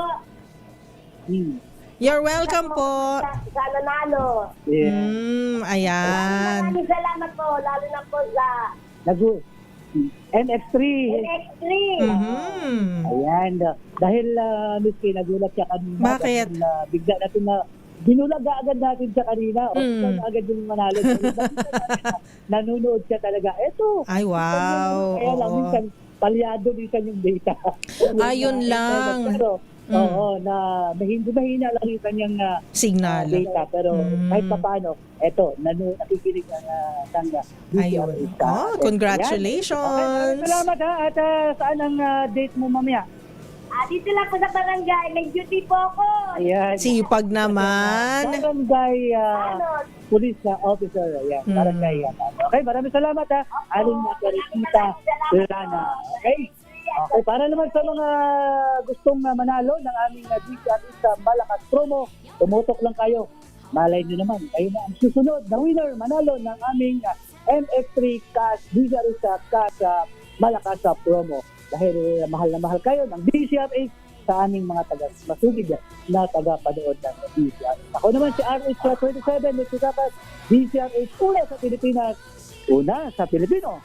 You're welcome po. Sa nanalo. Ayan. Maraming salamat po, lalo na po sa NX3. NX3. Ayan. Dahil, Miss Kay, nagulat siya kanina. Bakit? Dahil, bigla natin na binulaga agad natin siya kanina. O agad yung manalo. Nanonood siya talaga. Eto. Ay, wow. Kaya lang, minsan, palyado minsan yung data. Ayun lang. Pero, na mahina lang yung kanyang signal data. Pero kahit pa paano, eto, nakikinig ng ayun. Congratulations. Okay, salamat at saan ang date mo mamaya? Dito lang po sa barangay. May duty po ako. Ayan. Sipag naman. Barangay police officer. Ayan. Barangay. Okay, maraming salamat Aling Teresita Plana. Okay? Okay, para naman sa mga gustong manalo ng aming DCRH sa Malakas promo, tumutok lang kayo. Malay nyo naman, kayo na ang susunod na winner manalo ng aming MX3 Cash DCRH sa Cash Malakas promo. Dahil mahal na mahal kayo ng DCRH sa aming mga masugid na taga-panood ng DCRH. Ako naman si RH27, nagsisapat DCRH una sa Pilipinas, una sa Pilipino.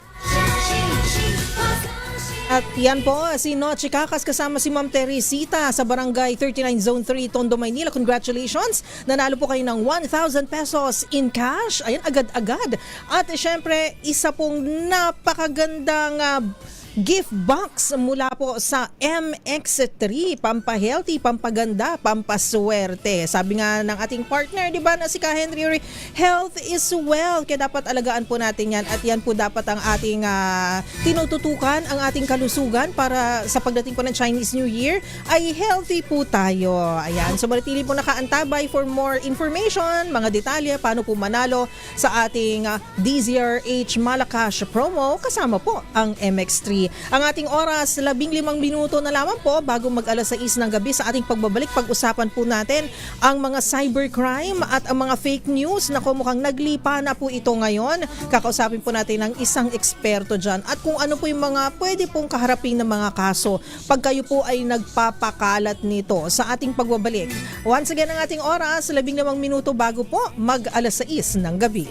At yan po, si Noche Kakas kasama si Ma'am Teresita sa Barangay 39 Zone 3, Tondo, Maynila. Congratulations! Nanalo po kayo ng 1,000 pesos in cash. Ayan, agad-agad. At syempre, isa pong napakagandang gift box mula po sa MX3, pampahealthy, pampaganda, pampaswerte. Sabi nga ng ating partner, di ba, na si Ka Henry, health is wealth. Kaya dapat alagaan po natin yan at yan po dapat ang ating tinututukan, ang ating kalusugan para sa pagdating po ng Chinese New Year ay healthy po tayo. Ayan, so manatili po nakaantabay for more information, mga detalye, paano po manalo sa ating DZRH Malakas promo kasama po ang MX3. Ang ating oras, 15 minuto na lamang po bago mag-alas 6 ng gabi sa ating pagbabalik. Pag-usapan po natin ang mga cybercrime at ang mga fake news na mukhang naglipa na po ito ngayon. Kakausapin po natin ng isang eksperto dyan at kung ano po yung mga pwede pong kaharapin ng mga kaso pag kayo po ay nagpapakalat nito sa ating pagbabalik. Once again, ang ating oras, 15 minuto bago po mag-alas 6 ng gabi.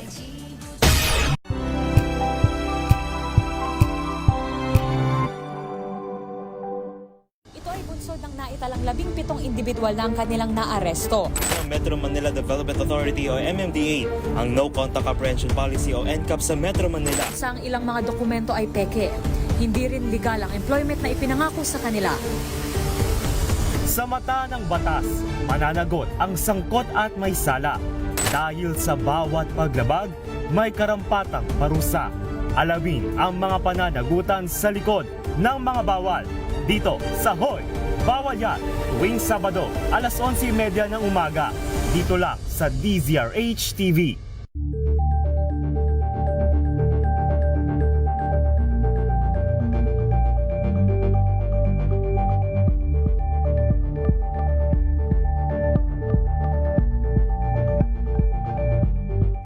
Ng naitalang 17 individual na ang kanilang naaresto. Ng Metro Manila Development Authority o MMDA ang No Contact Apprehension Policy o NCAP sa Metro Manila. Sa ang ilang mga dokumento ay peke. Hindi rin legal ang employment na ipinangako sa kanila. Sa mata ng batas, mananagot ang sangkot at may sala. Dahil sa bawat paglabag, may karampatang parusa. Alamin ang mga pananagutan sa likod ng mga bawal. Dito sa Hoy! Bawal Yan, tuwing Sabado, alas 11:30 ng umaga. Dito lang sa DZRH TV.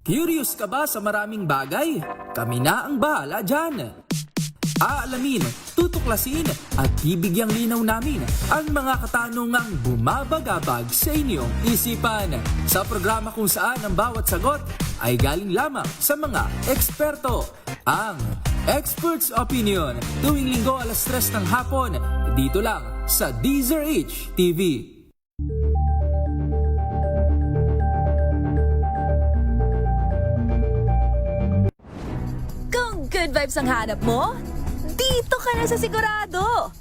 Curious ka ba sa maraming bagay? Kami na ang bahala dyan. Aalamin, tutuklasin at bibigyang linaw namin ang mga katanungang bumabagabag sa inyong isipan. Sa programa kung saan ang bawat sagot ay galing lamang sa mga eksperto. Ang Expert's Opinion, tuwing Linggo alas 3 ng hapon, dito lang sa DZRH TV. Kung good vibes ang hanap mo, dito ka na sa sigurado!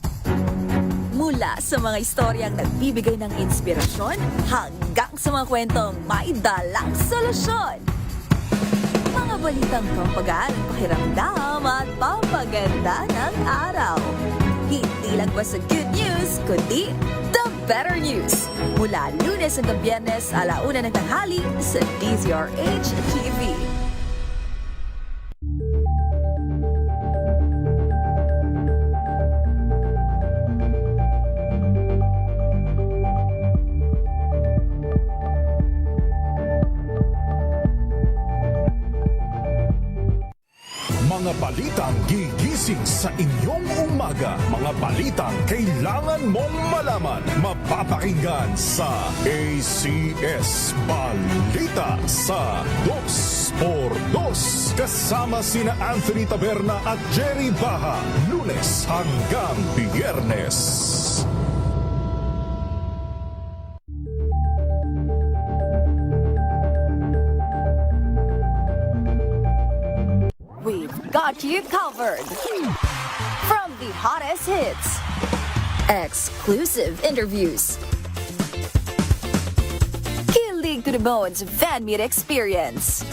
Mula sa mga istoryang nagbibigay ng inspirasyon hanggang sa mga kwentong may dalang solusyon. Mga balitang pampagaan, pakiramdam at pampaganda ng araw. Hindi lang ba sa good news, kundi the better news. Mula Lunes hanggang Biyernes, 1:00 ng tanghali sa DZRH TV. Mga balitang gigising sa inyong umaga. Mga balitang kailangan mong malaman. Mapapakinggan sa ACS Balita sa 2x2. Kasama sina Anthony Taberna at Jerry Baha. Lunes hanggang Biyernes. Got you covered. From the hottest hits, exclusive interviews, kilig to the bones fan meet experience,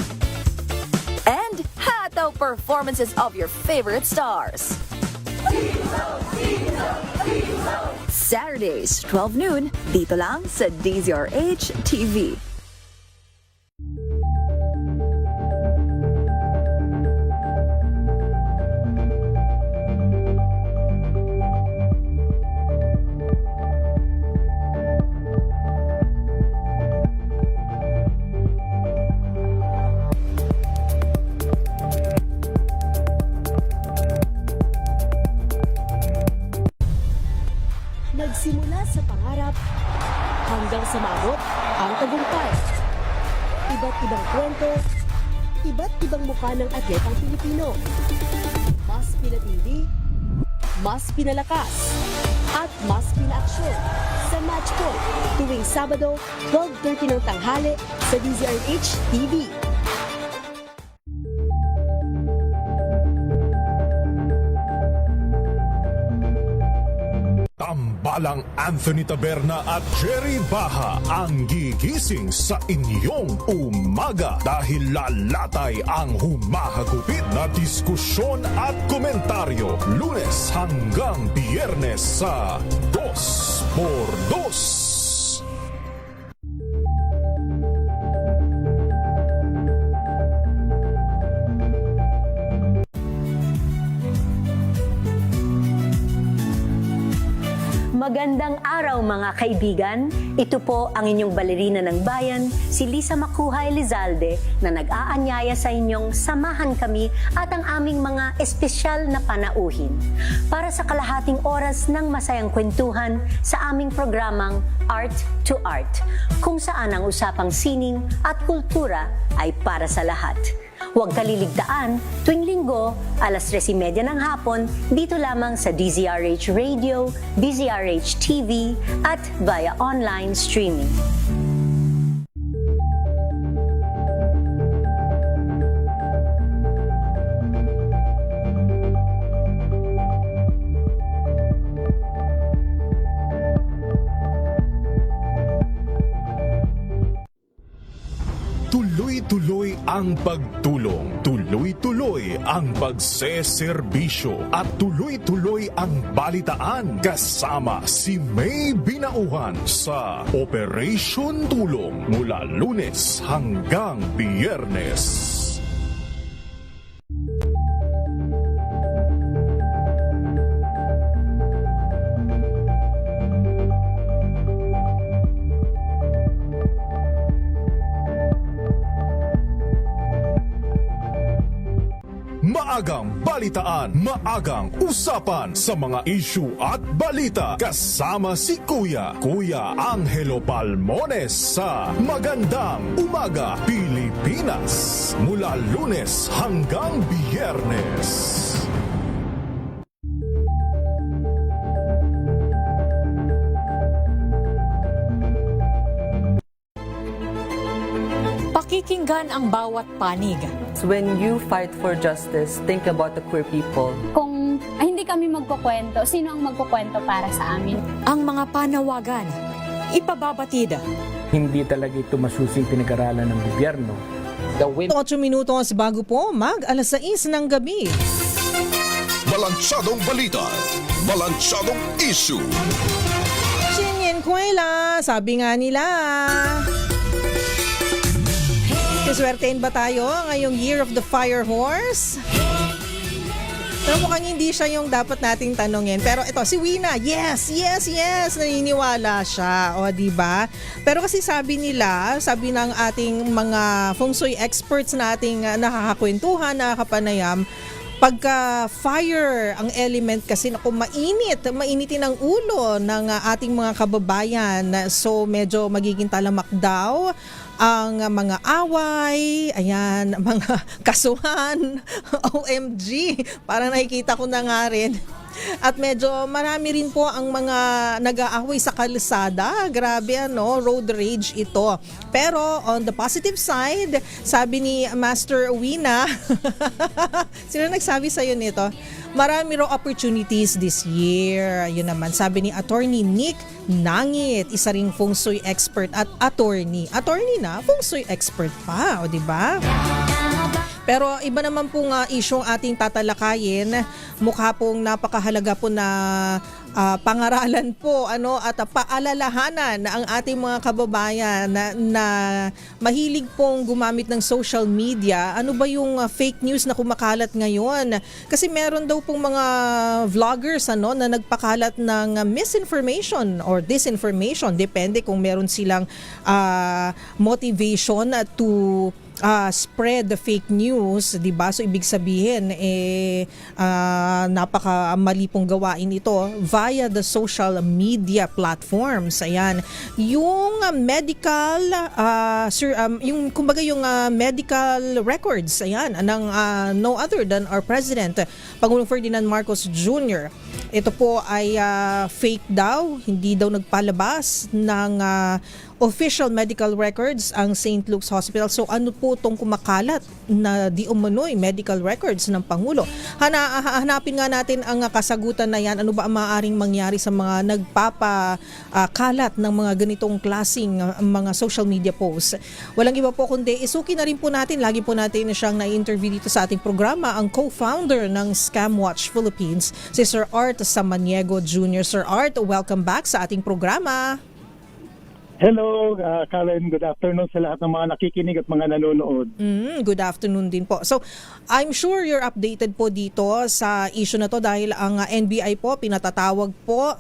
and hataw performances of your favorite stars. Saturdays, 12 noon, dito lang sa DZRH TV. hanggang sa maabot ang tagumpay. Iba't ibang kwento, iba't ibang mukha ng atletang Pilipino. Mas pinatindi, mas pinalakas, at mas pinaaksyon sa Match Point tuwing Sabado, 12:30 ng tanghali sa DZRH TV. Tambalang Anthony Taberna at Jerry Baha ang gigising sa inyong umaga dahil lalatay ang humahagupit na diskusyon at komentaryo Lunes hanggang Biyernes sa 2x2. Magandang araw mga kaibigan. Ito po ang inyong balerina ng bayan, si Lisa Macuja Elizalde, na nag-aanyaya sa inyong samahan kami at ang aming mga espesyal na panauhin para sa kalahating oras ng masayang kwentuhan sa aming programang Art to Art, kung saan ang usapang sining at kultura ay para sa lahat. Huwag kaliligtaan, tuwing linggo, alas 3:30 ng hapon, dito lamang sa DZRH Radio, DZRH TV, at via online streaming. Tuloy-tuloy ang pagtulong, tuloy-tuloy ang pagseserbisyo at tuloy-tuloy ang balitaan kasama si May Binauhan sa Operation Tulong mula Lunes hanggang Biyernes. Maagang balitaan, maagang usapan sa mga issue at balita kasama si Kuya Angelo Palmones sa Magandang Umaga Pilipinas mula Lunes hanggang Biyernes. Pakikinggan ang bawat panig. When you fight for justice, think about the queer people. Kung hindi kami magkukwento, sino ang magkukwento para sa amin? Ang mga panawagan, ipababatid. Hindi talaga ito masusing pinag-aralan ng gobyerno. 8 minutos bago po alas 6 ng gabi. Balansadong balita, balansadong issue. Chinyen Kuela, sabi nga nila. Kaswertein ba tayo ngayong Year of the Fire Horse? Pero mukhang hindi siya yung dapat nating tanongin. Pero ito, si Wina, yes, naniniwala siya. O, diba? Pero kasi sabi ng ating mga feng shui experts na ating nakakakwentuhan, nakakapanayam, pagka fire ang element kasi mainitin ang ulo ng ating mga kababayan. So medyo magiging talamak daw ang mga away, ayan, mga kasuhan, OMG, parang nakikita ko na nga rin. At medyo marami rin po ang mga nag-aaway sa kalsada. Grabe road rage ito. Pero on the positive side, sabi ni Master Wina, sino nagsabi sa'yo nito? Marami raw opportunities this year. Yun naman, sabi ni Attorney Nick Nangit, isa ring feng shui expert at attorney. Attorney na, feng shui expert pa, o diba? Pero iba naman pong isyong ating tatalakayin. Mukha pong napakahalaga po na pangaralan po at paalalahanan na ang ating mga kababayan na mahilig pong gumamit ng social media. Ano ba yung fake news na kumakalat ngayon? Kasi meron daw pong mga vloggers na nagpakalat ng misinformation or disinformation. Depende kung meron silang motivation to spread the fake news, 'di ba? So ibig sabihin napaka mali pong gawain ito via the social media platforms. Ayan. Yung medical yung kumbaga yung medical records, ayan, ng no other than our President Pangulong Ferdinand Marcos Jr. Ito po ay fake daw, hindi daw nagpalabas ng official medical records ang St. Luke's Hospital. So ano po itong kumakalat na di umano'y medical records ng Pangulo? Hanapin nga natin ang kasagutan na yan. Ano ba ang maaaring mangyari sa mga nagpapakalat ng mga ganitong klaseng mga social media posts? Walang iba po kundi isuki na rin po natin, lagi po natin siyang na-interview dito sa ating programa, ang co-founder ng Scam Watch Philippines, si Sir Art Samaniego Jr. Sir Art, welcome back sa ating programa. Hello, Karen. Good afternoon sa lahat ng mga nakikinig at mga nanonood. Good afternoon din po. So, I'm sure you're updated po dito sa issue na to dahil ang NBI po, pinatatawag po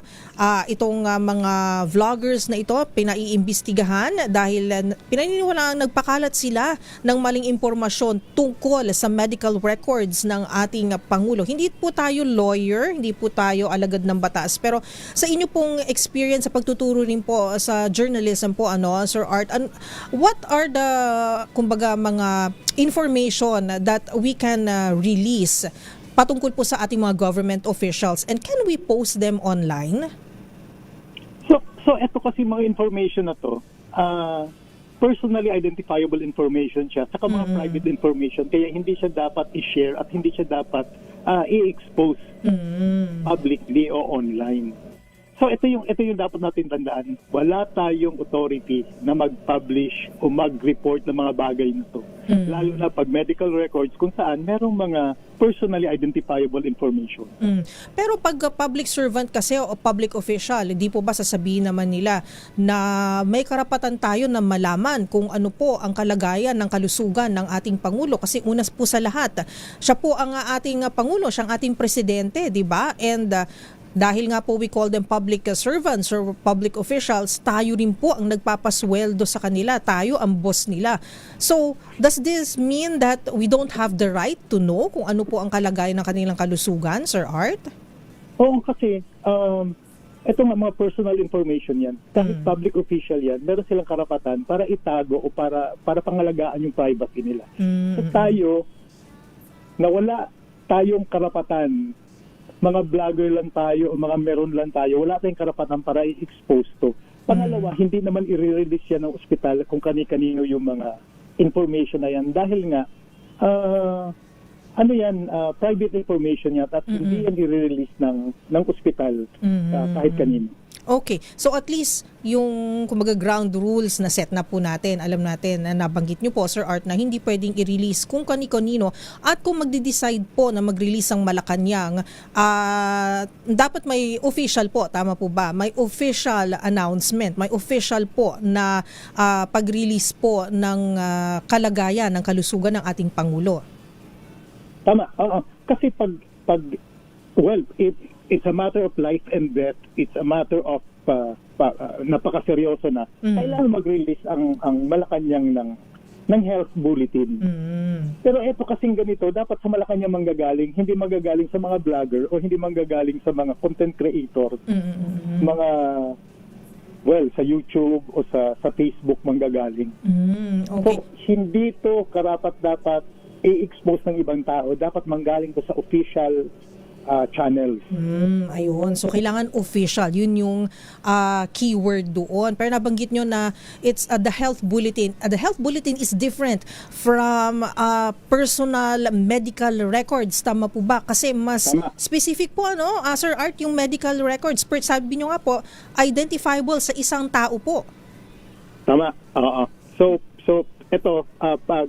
itong mga vloggers na ito, pinaiimbestigahan dahil pinaniniwalaan nagpakalat sila ng maling impormasyon tungkol sa medical records ng ating Pangulo. Hindi po tayo lawyer, hindi po tayo alagad ng batas, pero sa inyo pong experience sa pagtuturo rin po sa journalism po, Sir Art, what are the kumbaga mga information that we can release patungkol po sa ating mga government officials, and can we post them online? So ito kasi mga information na to, personally identifiable information siya, saka mga private information, kaya hindi siya dapat i-share at hindi siya dapat i-expose publicly o online. So ito yung dapat natin tandaan. Wala tayong authority na mag-publish o mag-report ng mga bagay na to. Lalo na pag medical records kung saan merong mga personally identifiable information. Pero pag public servant kasi o public official, hindi po ba sasabihin naman nila na may karapatan tayo na malaman kung ano po ang kalagayan ng kalusugan ng ating Pangulo? Kasi unas po sa lahat, siya po ang ating Pangulo, siyang ating presidente, di ba? And dahil nga po we call them public servants or public officials, tayo rin po ang nagpapasweldo sa kanila, tayo ang boss nila. So, does this mean that we don't have the right to know kung ano po ang kalagayan ng kanilang kalusugan, Sir Art? Oo, kasi ito nga mga personal information yan. Kahit public official yan, meron silang karapatan para itago o para pangalagaan yung privacy nila. So tayo, na wala tayong karapatan, mga vlogger lang tayo o mga meron lang tayo, wala tayong karapatan para i-expose to. Pangalawa, hindi naman i-release yan ng ospital kung kani-kanino yung mga information na yan. Dahil nga, private information yan at hindi yan i-release ng ospital kahit kanino. Okay. So at least yung kumbaga ground rules na set na po natin, alam natin na nabanggit nyo po, Sir Art, na hindi pwedeng i-release kung kani-kanino, at kung magde-decide po na mag-release ang Malacanang, dapat may official po, tama po ba? May official announcement, may official po na pag-release po ng kalagayan ng kalusugan ng ating Pangulo. Tama. Kasi it's a matter of life and death. It's a matter of napakaseryoso na. Kailangan mag-release ang Malacanang ng health bulletin. Pero ito kasing ganito, dapat sa Malacanang manggagaling, hindi manggagaling sa mga vlogger o hindi manggagaling sa mga content creator. Mga sa YouTube o sa Facebook manggagaling. Okay. So, hindi to karapat-dapat i-expose ng ibang tao. Dapat manggaling to sa official channels. Ayun. So, kailangan official. Yun yung keyword doon. Pero nabanggit nyo na it's the health bulletin. The health bulletin is different from personal medical records. Tama po ba? Kasi mas specific po, Sir Art, yung medical records. Sabi nyo nga po, identifiable sa isang tao po. Tama. So, ito, pag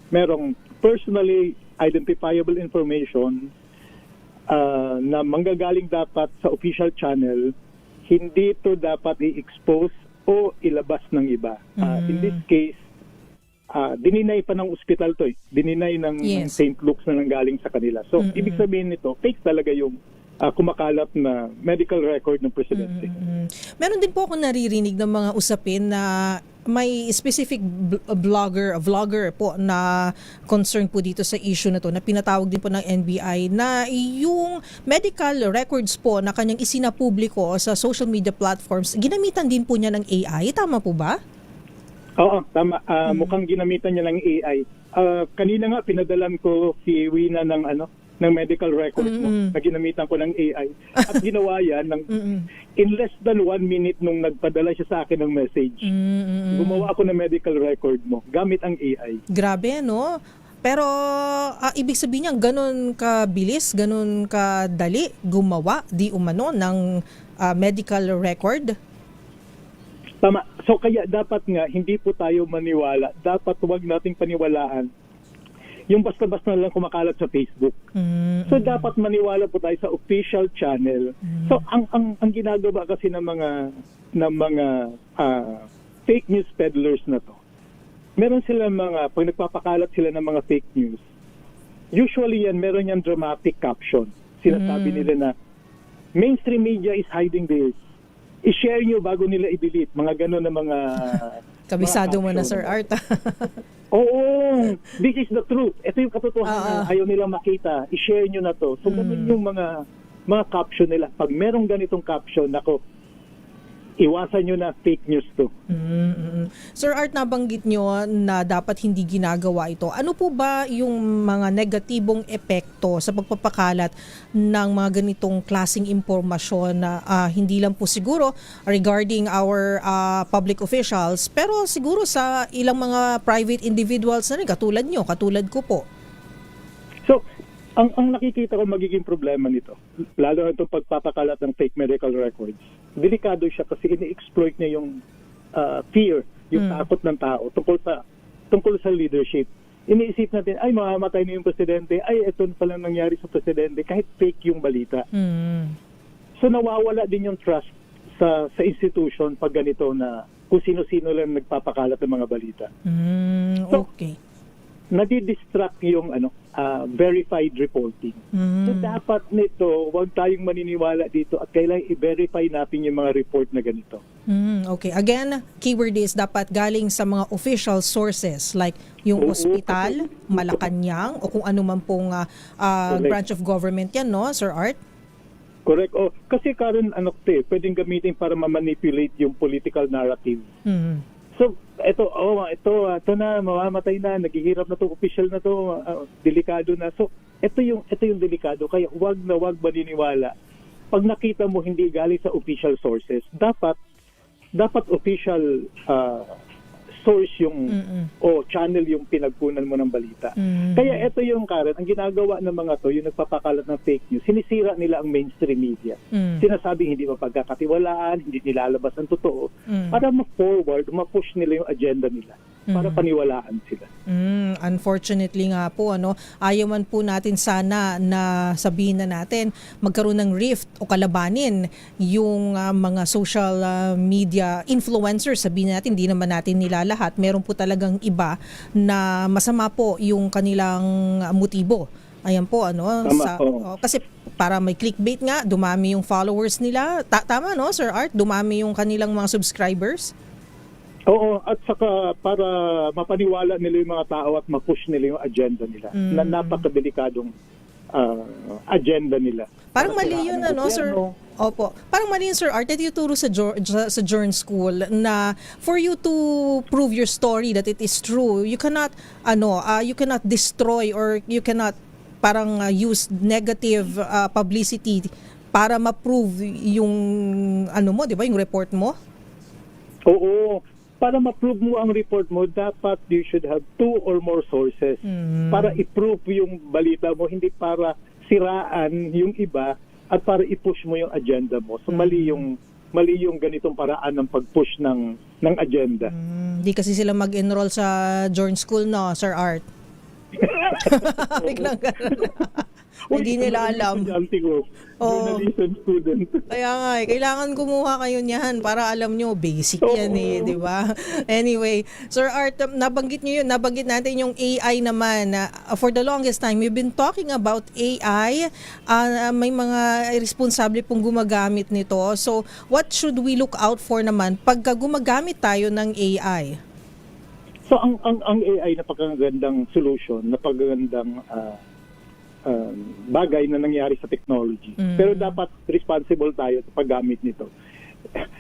merong personally identifiable information na manggagaling dapat sa official channel, hindi to dapat i-expose o ilabas ng iba. In this case, dininay pa ng ospital to. Dininay ng St. Luke's na nanggaling sa kanila. So, ibig sabihin nito, fake talaga yung kumakalat na medical record ng presidente. Meron din po ako naririnig ng mga usapin na may specific vlogger po na concern po dito sa issue na to, na pinatawag din po ng NBI na yung medical records po na kanyang isinapubliko sa social media platforms, ginamitan din po niya ng AI. Tama po ba? Oo, tama. Mukhang ginamitan niya ng AI. Kanina nga pinadalan ko si Wina ng medical record mo na ginamitan ko ng AI. At ginawa yan in less than 1 minute nung nagpadala siya sa akin ng message. Gumawa ako ng medical record mo gamit ang AI. Grabe, no? Pero ibig sabihin niya, ganun kabilis, ganun kadali gumawa di umano ng medical record? Tama. So kaya dapat nga hindi po tayo maniwala. Dapat huwag nating paniwalaan yung basta-basta lang kumakalat sa Facebook. So dapat maniwala po tayo sa official channel. So ang ginagawa kasi ng mga fake news peddlers na to, meron sila pag nagpapakalat sila ng mga fake news, usually meron yan dramatic caption. Sinasabi nila na mainstream media is hiding this. I-share nyo bago nila i-delete. Mga gano'n na mga kabisado mo na, Sir Art. Oo, this is the truth. Ito yung katotohanan. Ayaw nilang makita. I-share nyo na to. So, ganun yung mga caption nila. Pag merong ganitong caption, iwasan nyo na fake news to. Sir Art, nabanggit nyo na dapat hindi ginagawa ito. Ano po ba yung mga negatibong epekto sa pagpapakalat ng mga ganitong klaseng impormasyon na hindi lang po siguro regarding our public officials, pero siguro sa ilang mga private individuals na rin, katulad nyo, katulad ko po? So, ang nakikita ko magiging problema nito, lalo na itong pagpapakalat ng fake medical records, delikado siya kasi ini-exploit niya yung fear, yung takot ng tao tungkol sa leadership. Iniisip natin, ay mamamatay na yung presidente, ay ito pala nangyari sa presidente, kahit fake yung balita. So nawawala din yung trust sa institution pag ganito na kung sino-sino lang nagpapakalat ng mga balita. Okay. Nadi-distract yung verified reporting. So dapat nito, huwag tayong maniniwala dito at kailangan i-verify natin yung mga report na ganito. Okay. Again, keyword is dapat galing sa mga official sources like yung ospital, Malacanang, o kung ano man pong branch of government yan, no, Sir Art? Correct. Kasi Karen, pwedeng gamitin para ma-manipulate yung political narrative. So, ito na, mamamatay na, naghihirap na to, official na to, delikado na. So, ito yung delikado. Kaya wag maniniwala. Pag nakita mo hindi galing sa official sources, dapat official source yung o channel yung pinagkunan mo ng balita. Kaya ito yung Karen, ang ginagawa ng mga to, yung nagpapakalat ng fake news, sinisira nila ang mainstream media. Sinasabing hindi mapagkakatiwalaan, hindi nilalabas ang totoo, para ma-forward, ma-push nila yung agenda nila, para paniwalaan sila. Unfortunately nga po, ayaw man po natin sana na sabihin na natin magkaroon ng rift o kalabanin yung mga social media influencers. Sabihin natin, hindi naman natin nila lahat. Meron po talagang iba na masama po yung kanilang motibo. Ayan po, kasi para may clickbait nga, dumami yung followers nila. Tama, no, Sir Art? Dumami yung kanilang mga subscribers? Oo, at saka para mapaniwala nila yung mga tao at ma-push nila yung agenda nila. Na napakadelikadong agenda nila. Parang mali yun, Sir? Opo. Parang mali yun, Sir Art. Ito ituro sa Journal School na for you to prove your story that it is true, you cannot destroy or you cannot parang use negative publicity para ma-prove yung mo, di ba, yung report mo? Oo. Para ma-prove mo ang report mo, dapat you should have 2 or more sources para i-prove yung balita mo, hindi para siraan yung iba at para i-push mo yung agenda mo. So mali yung ganitong paraan ng pag-push ng agenda. Di kasi sila mag-enroll sa Journal School, no, Sir Art? Biglang Hindi nila alam. Journalism student. Kaya nga, kailangan kumuha kayo niyan para alam nyo, basic yan di ba? Anyway, Sir Art, nabanggit natin yung AI naman. For the longest time, we've been talking about AI. May mga responsable pong gumagamit nito. So, what should we look out for naman pagka gumagamit tayo ng AI? So, ang AI, napakagandang solution, napakagandang bagay na nangyari sa technology. Pero dapat responsible tayo sa paggamit nito.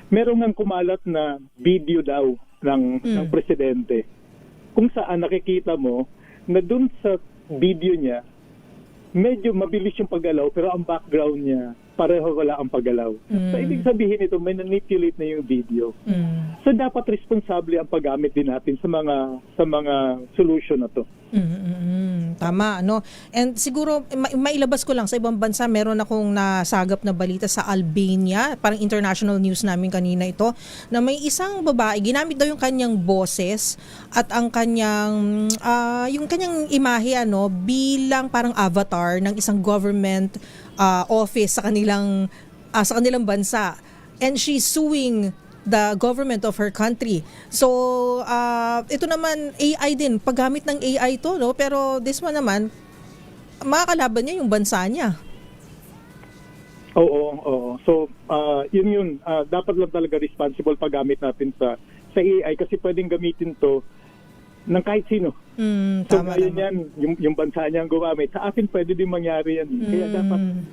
Meron nang kumalat na video daw ng presidente kung saan nakikita mo na dun sa video niya medyo mabilis yung paggalaw pero ang background niya pareho wala ang paggalaw. So ibig sabihin ito may manipulate na yung video. So dapat responsable ang paggamit din natin sa mga solution na to. Tama, no? And siguro, mailabas ko lang, sa ibang bansa, meron akong nasagap na balita sa Albania, parang international news namin kanina ito, na may isang babae, ginamit daw yung kanyang boses at ang kanyang, yung kanyang imahe, bilang parang avatar ng isang government office sa kanilang bansa. And she's suing the government of her country. So, ito naman AI din, paggamit ng AI to, no? Pero this one naman, makakalaban niya yung bansa niya. Oo. So, yun. Dapat lang talaga responsible paggamit natin sa AI kasi pwedeng gamitin to ng kahit sino. So, ngayon yan, yung bansa niya ang gumamit. Sa atin pwede din mangyari yan. Kaya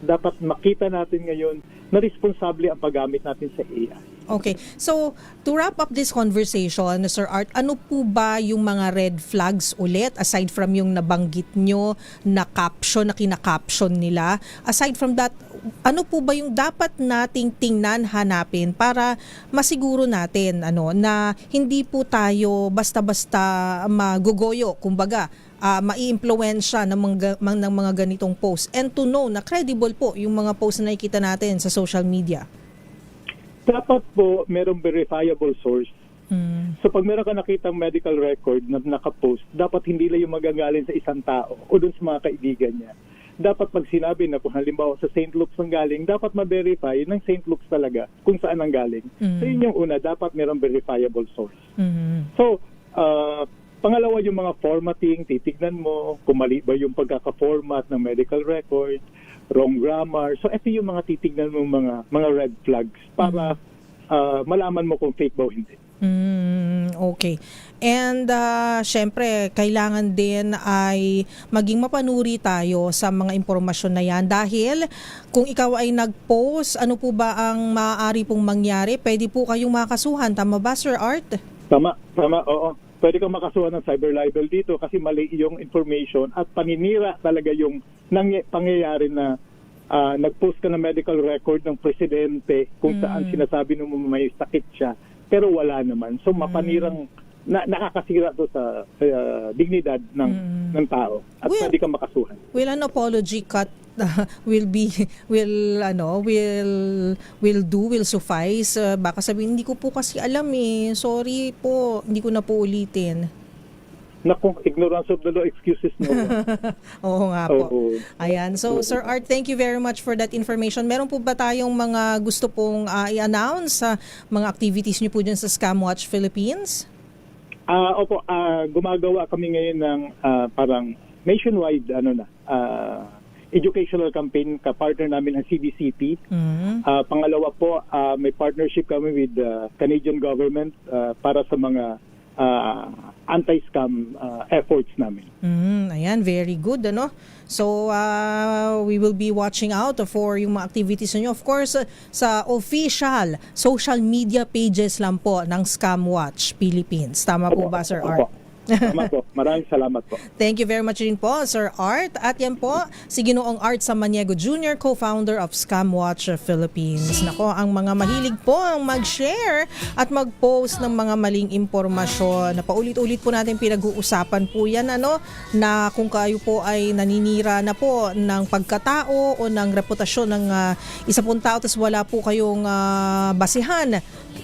dapat makita natin ngayon na responsable ang paggamit natin sa AI. Okay. So, to wrap up this conversation, Sir Art, ano po ba yung mga red flags ulit aside from yung nabanggit nyo na caption, na kinakaption nila? Aside from that, ano po ba yung dapat nating tingnan, hanapin para masiguro natin na hindi po tayo basta-basta magugoyo, kumbaga, mai-impluwensya ng mga ganitong post, and to know na credible po yung mga post na nakikita natin sa social media? Dapat po merong verifiable source. So pag meron ka nakitang medical record na nakapost, dapat hindi lang yung magagaling sa isang tao o dun sa mga kaibigan niya. Dapat pag sinabi na kung halimbawa sa St. Luke's ang galing, dapat ma-verify ng St. Luke's talaga kung saan ang galing. So yun yung una, dapat merong verifiable source. So, pangalawa yung mga formatting, titignan mo kung mali ba yung pagkaka-format ng medical record, wrong grammar. So ito yung mga titignan mo mga red flags para malaman mo kung fake ba o hindi. Okay. And syempre, kailangan din ay maging mapanuri tayo sa mga impormasyon na yan dahil kung ikaw ay nag-post, ano po ba ang maaari pong mangyari? Pwede po kayong makasuhan. Tama ba, Sir Art? Tama, oo. Pwede kang makasuhan ng cyber libel dito kasi mali yung information at paninira talaga yung pangyayari na nag-post ka ng medical record ng presidente kung saan sinasabi mo may sakit siya pero wala naman. So mapanirang nakakasira to sa dignidad ng tao at pwede kang makasuhan. Will an apology cut will suffice? Baka sabihin, hindi ko po kasi alam sorry po, hindi ko na po ulitin. Naku, ignorance of the law excuses no. Oo nga po. Ayan. So, Sir Art, thank you very much for that information. Meron po ba tayong mga gusto pong i-announce sa mga activities niyo po dyan sa Scamwatch Philippines? Opo, gumagawa kami ngayon ng parang nationwide educational campaign, ka-partner namin ang CDCP. Pangalawa po, may partnership kami with the Canadian government para sa mga anti-scam efforts namin. Ayan, very good, So, we will be watching out for yung mga activities niyo. Of course, sa official social media pages lang po ng Scamwatch Philippines. Tama po ba, Sir Art? Tama po. Maraming salamat po. Thank you very much rin po, Sir Art. At yan po, si Ginoong Art Samaniego Jr., co-founder of Scamwatch Philippines. Nako, ang mga mahilig po ang mag-share at mag-post ng mga maling impormasyon. Na paulit-ulit po natin pinag-uusapan po yan, na kung kayo po ay naninira na po ng pagkatao o ng reputasyon ng isa pong tao tapos wala po kayong basihan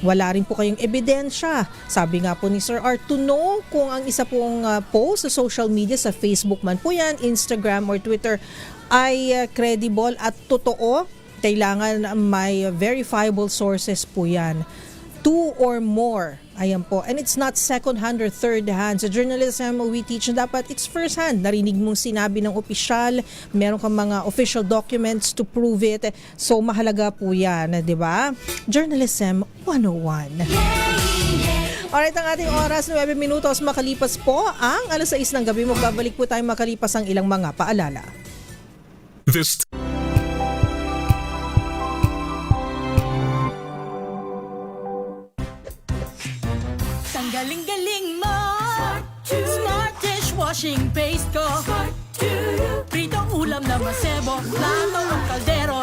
wala rin po kayong ebidensya. Sabi nga po ni Sir R, to know kung ang isa pong post sa social media, sa Facebook man po yan, Instagram or Twitter, ay credible at totoo, kailangan may verifiable sources po yan. 2 or more. Ayan po. And it's not second hand or third hand. Sa journalism, we teach na dapat it's first hand. Narinig mong sinabi ng opisyal, meron kang mga official documents to prove it. So, mahalaga po yan, di ba? Journalism 101. Alright, ang ating oras, 9 minutos makalipas po ang alas 6 ng gabi. Magbabalik po tayo makalipas ang ilang mga paalala. This Galing-galing mo. Smart dishwashing paste ko. Pritong ulam na masebo. Plato ng kaldero.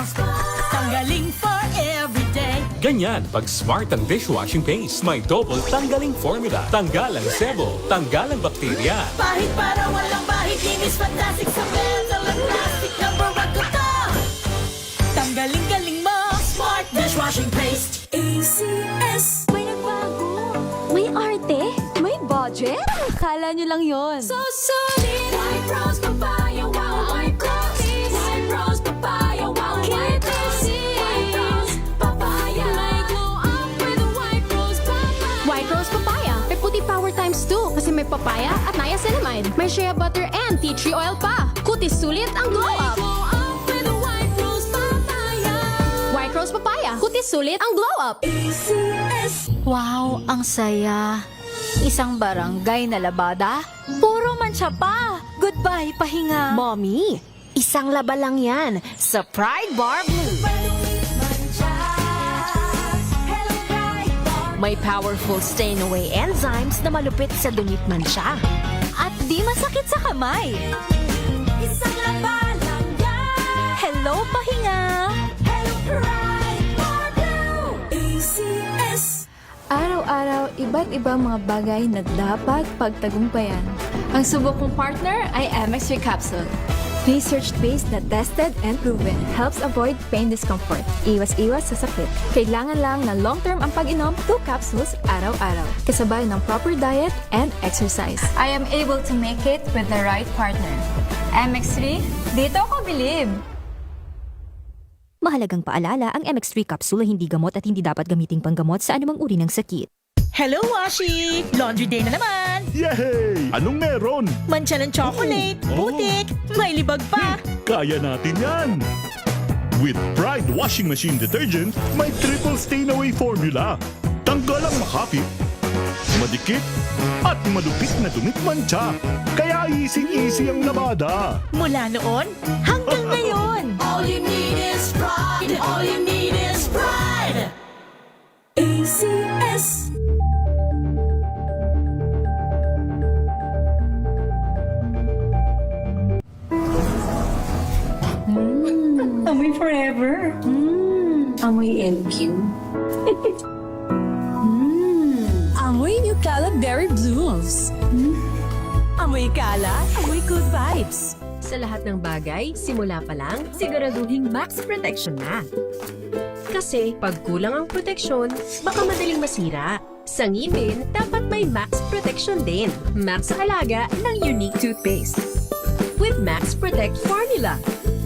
Tanggaling for everyday. Ganyan pag smart ang dishwashing paste. May double tanggaling formula. Tanggal ang sebo. Tanggal ang bakterya. Pahit para walang bahid. Linis fantastic sa metal at plastic. Number 1 ko to. Tanggaling-galing mo. Smart dishwashing paste. ACS. May nagbago. May arte? May budget? Akala nyo lang yon. So solid! White Rose Papaya, wow! White Rose! White Rose Papaya, wow! White Rose! White Rose Papaya! May glow up with a White Rose Papaya! White Rose Papaya. May puti power times 2 kasi may papaya at niacinamide. May shea butter and tea tree oil pa. Kutis sulit ang glow up. Glow up with a White Rose Papaya! White Rose Papaya. Kutis sulit ang glow up. ACS. Wow, ang saya. Isang barangay na labada, puro mancha pa. Goodbye, pahinga. Mommy, isang laba lang yan sa Pride Bar Blue. May powerful stain-away enzymes na malupit sa dumit mancha. At di masakit sa kamay. Isang laba lang yan. Hello, pahinga. Hello, Pride Bar Blue. ACS. Araw-araw, iba't ibang mga bagay na dapat pagtagumpayan. Ang subok kong partner ay MX3 Capsule. Research-based na tested and proven. Helps avoid pain discomfort. Iwas-iwas sa sakit. Kailangan lang na long-term ang pag-inom 2 capsules araw-araw. Kasabay ng proper diet and exercise. I am able to make it with the right partner. MX3, dito ako believe! Mahalagang paalala, ang MX3 capsule ay hindi gamot at hindi dapat gamiting panggamot sa anumang uri ng sakit. Hello, Washi! Laundry day na naman! Yay! Anong meron? Mancha ng chocolate, putik, may libag pa! Kaya natin yan! With Pride Washing Machine Detergent, may triple stain-away formula. Tanggal ang makapit, madikit, at malupit na dumit mancha. Kaya easy-easy ang labada. Mula noon hanggang ngayon. All you need is pride. All you need is pride. ACS. Amoy forever. Amoy LQ. Amoy New Caleb Berry Blooms. Amoy kalat, amoy good vibes. Sa lahat ng bagay, simula pa lang, siguraduhing max protection na. Kasi pag kulang ang proteksyon, baka madaling masira. Sa ngipin, dapat may max protection din. Max sa alaga ng unique toothpaste. With Max Protect Formula,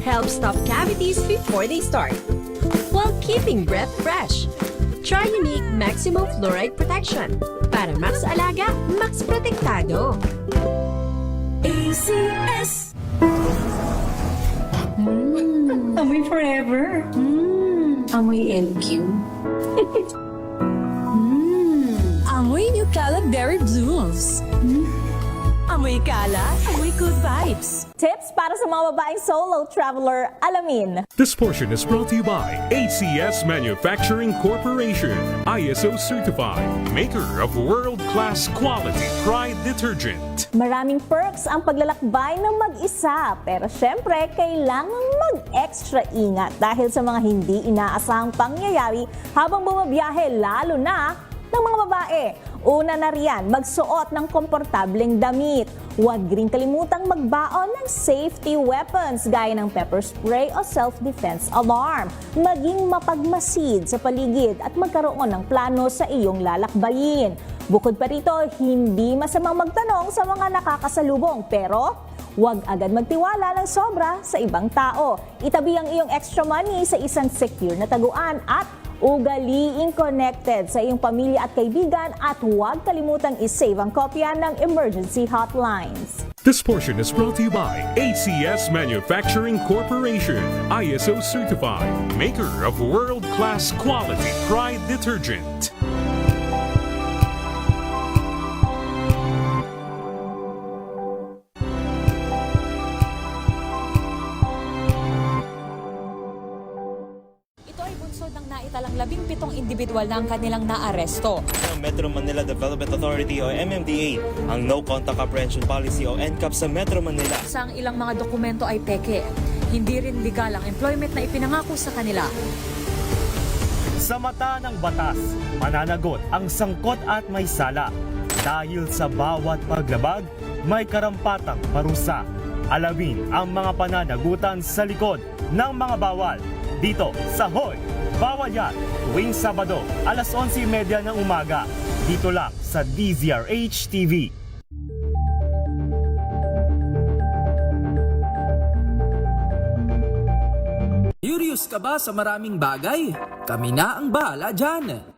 help stop cavities before they start, while keeping breath fresh. Try unique maximum fluoride protection. Para max alaga, max protektado. ACS. Amoy forever. Amoy LQ. Amoy New Caleb Berry Blooms. Amoy kalat, amoy good vibes. Tips para sa mga babaeng solo traveler, alamin. This portion is brought to you by ACS Manufacturing Corporation, ISO certified, maker of world-class quality Pride detergent. Maraming perks ang paglalakbay ng mag-isa, pero syempre kailangang mag-extra ingat dahil sa mga hindi inaasahang pangyayari habang bumabiyahe, lalo na ng mga babae. Una na riyan, magsuot ng komportableng damit. Huwag rin kalimutang magbaon ng safety weapons gaya ng pepper spray o self-defense alarm. Maging mapagmasid sa paligid at magkaroon ng plano sa iyong lalakbayin. Bukod pa rito, hindi masamang magtanong sa mga nakakasalubong pero huwag agad magtiwala ng sobra sa ibang tao. Itabi ang iyong extra money sa isang secure na taguan at ugaliing connected sa iyong pamilya at kaibigan at huwag kalimutang isave ang kopya ng emergency hotlines. This portion is brought to you by ACS Manufacturing Corporation, ISO certified, maker of world-class quality Pride detergent. Ng naitalang 17 individual na ang kanilang naaresto. Ng Metro Manila Development Authority o MMDA ang No Contact Apprehension Policy o NCAP sa Metro Manila. Sa ang ilang mga dokumento ay peke. Hindi rin legal ang employment na ipinangako sa kanila. Sa mata ng batas, mananagot ang sangkot at may sala. Dahil sa bawat paglabag, may karampatang parusa. Alamin ang mga pananagutan sa likod ng mga bawal. Dito sa Hoy! Bawal yan! Tuwing Sabado, alas 11:30 ng umaga. Dito lang sa DZRH TV. Curious ka ba sa maraming bagay? Kami na ang bahala dyan.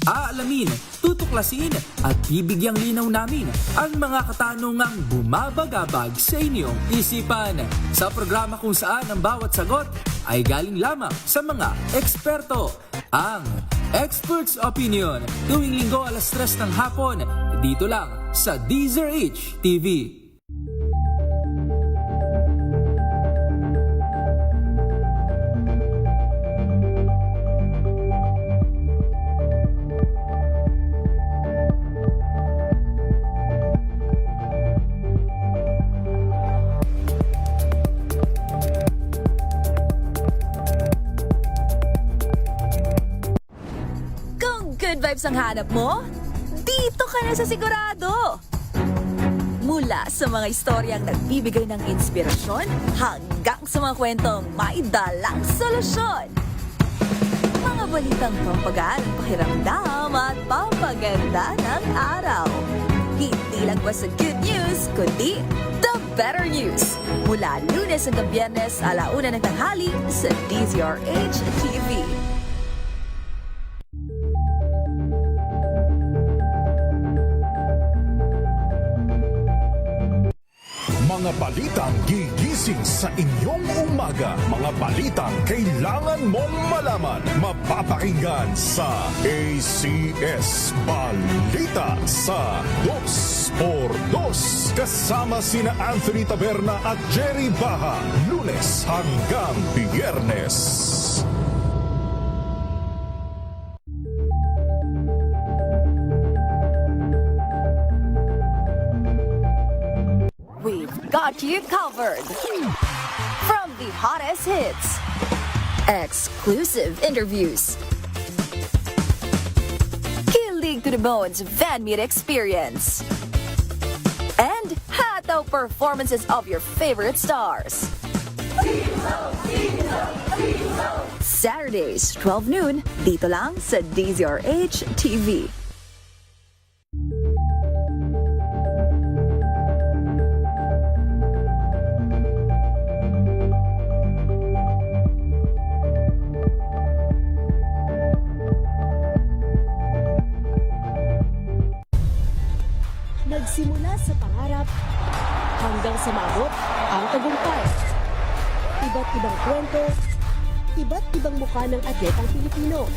Aalamin, tutuklasin at bibigyang linaw namin ang mga katanungang bumabagabag sa inyong isipan. Sa programa kung saan ang bawat sagot ay galing lamang sa mga eksperto. Ang Expert's Opinion, tuwing linggo alas 3 ng hapon, dito lang sa DZRH TV. Good vibes ang hanap mo? Dito ka na sa sigurado! Mula sa mga istoryang nagbibigay ng inspirasyon hanggang sa mga kwentong may dalang solusyon. Mga balitang pampagaan, pakiramdam at pampaganda ng araw. Hindi lang ba sa good news, kundi the better news. Mula Lunes hanggang Biyernes, 1:00 ng tanghali sa DZRH TV. Mga balitang gigising sa inyong umaga. Mga balitang kailangan mong malaman. Mapapakinggan sa ACS Balita sa 2x2. Kasama sina Anthony Taberna at Jerry Baha. Lunes hanggang Biyernes. Got you covered. From the hottest hits, exclusive interviews, kilig to the bones fan meet experience, and hataw performances of your favorite stars. Saturdays, 12 noon, dito lang sa DZRH TV. Nagsimula sa pangarap hanggang sa maabot ang tagumpay. Iba't ibang kwento, iba't ibang mukha ng atletang Pilipino.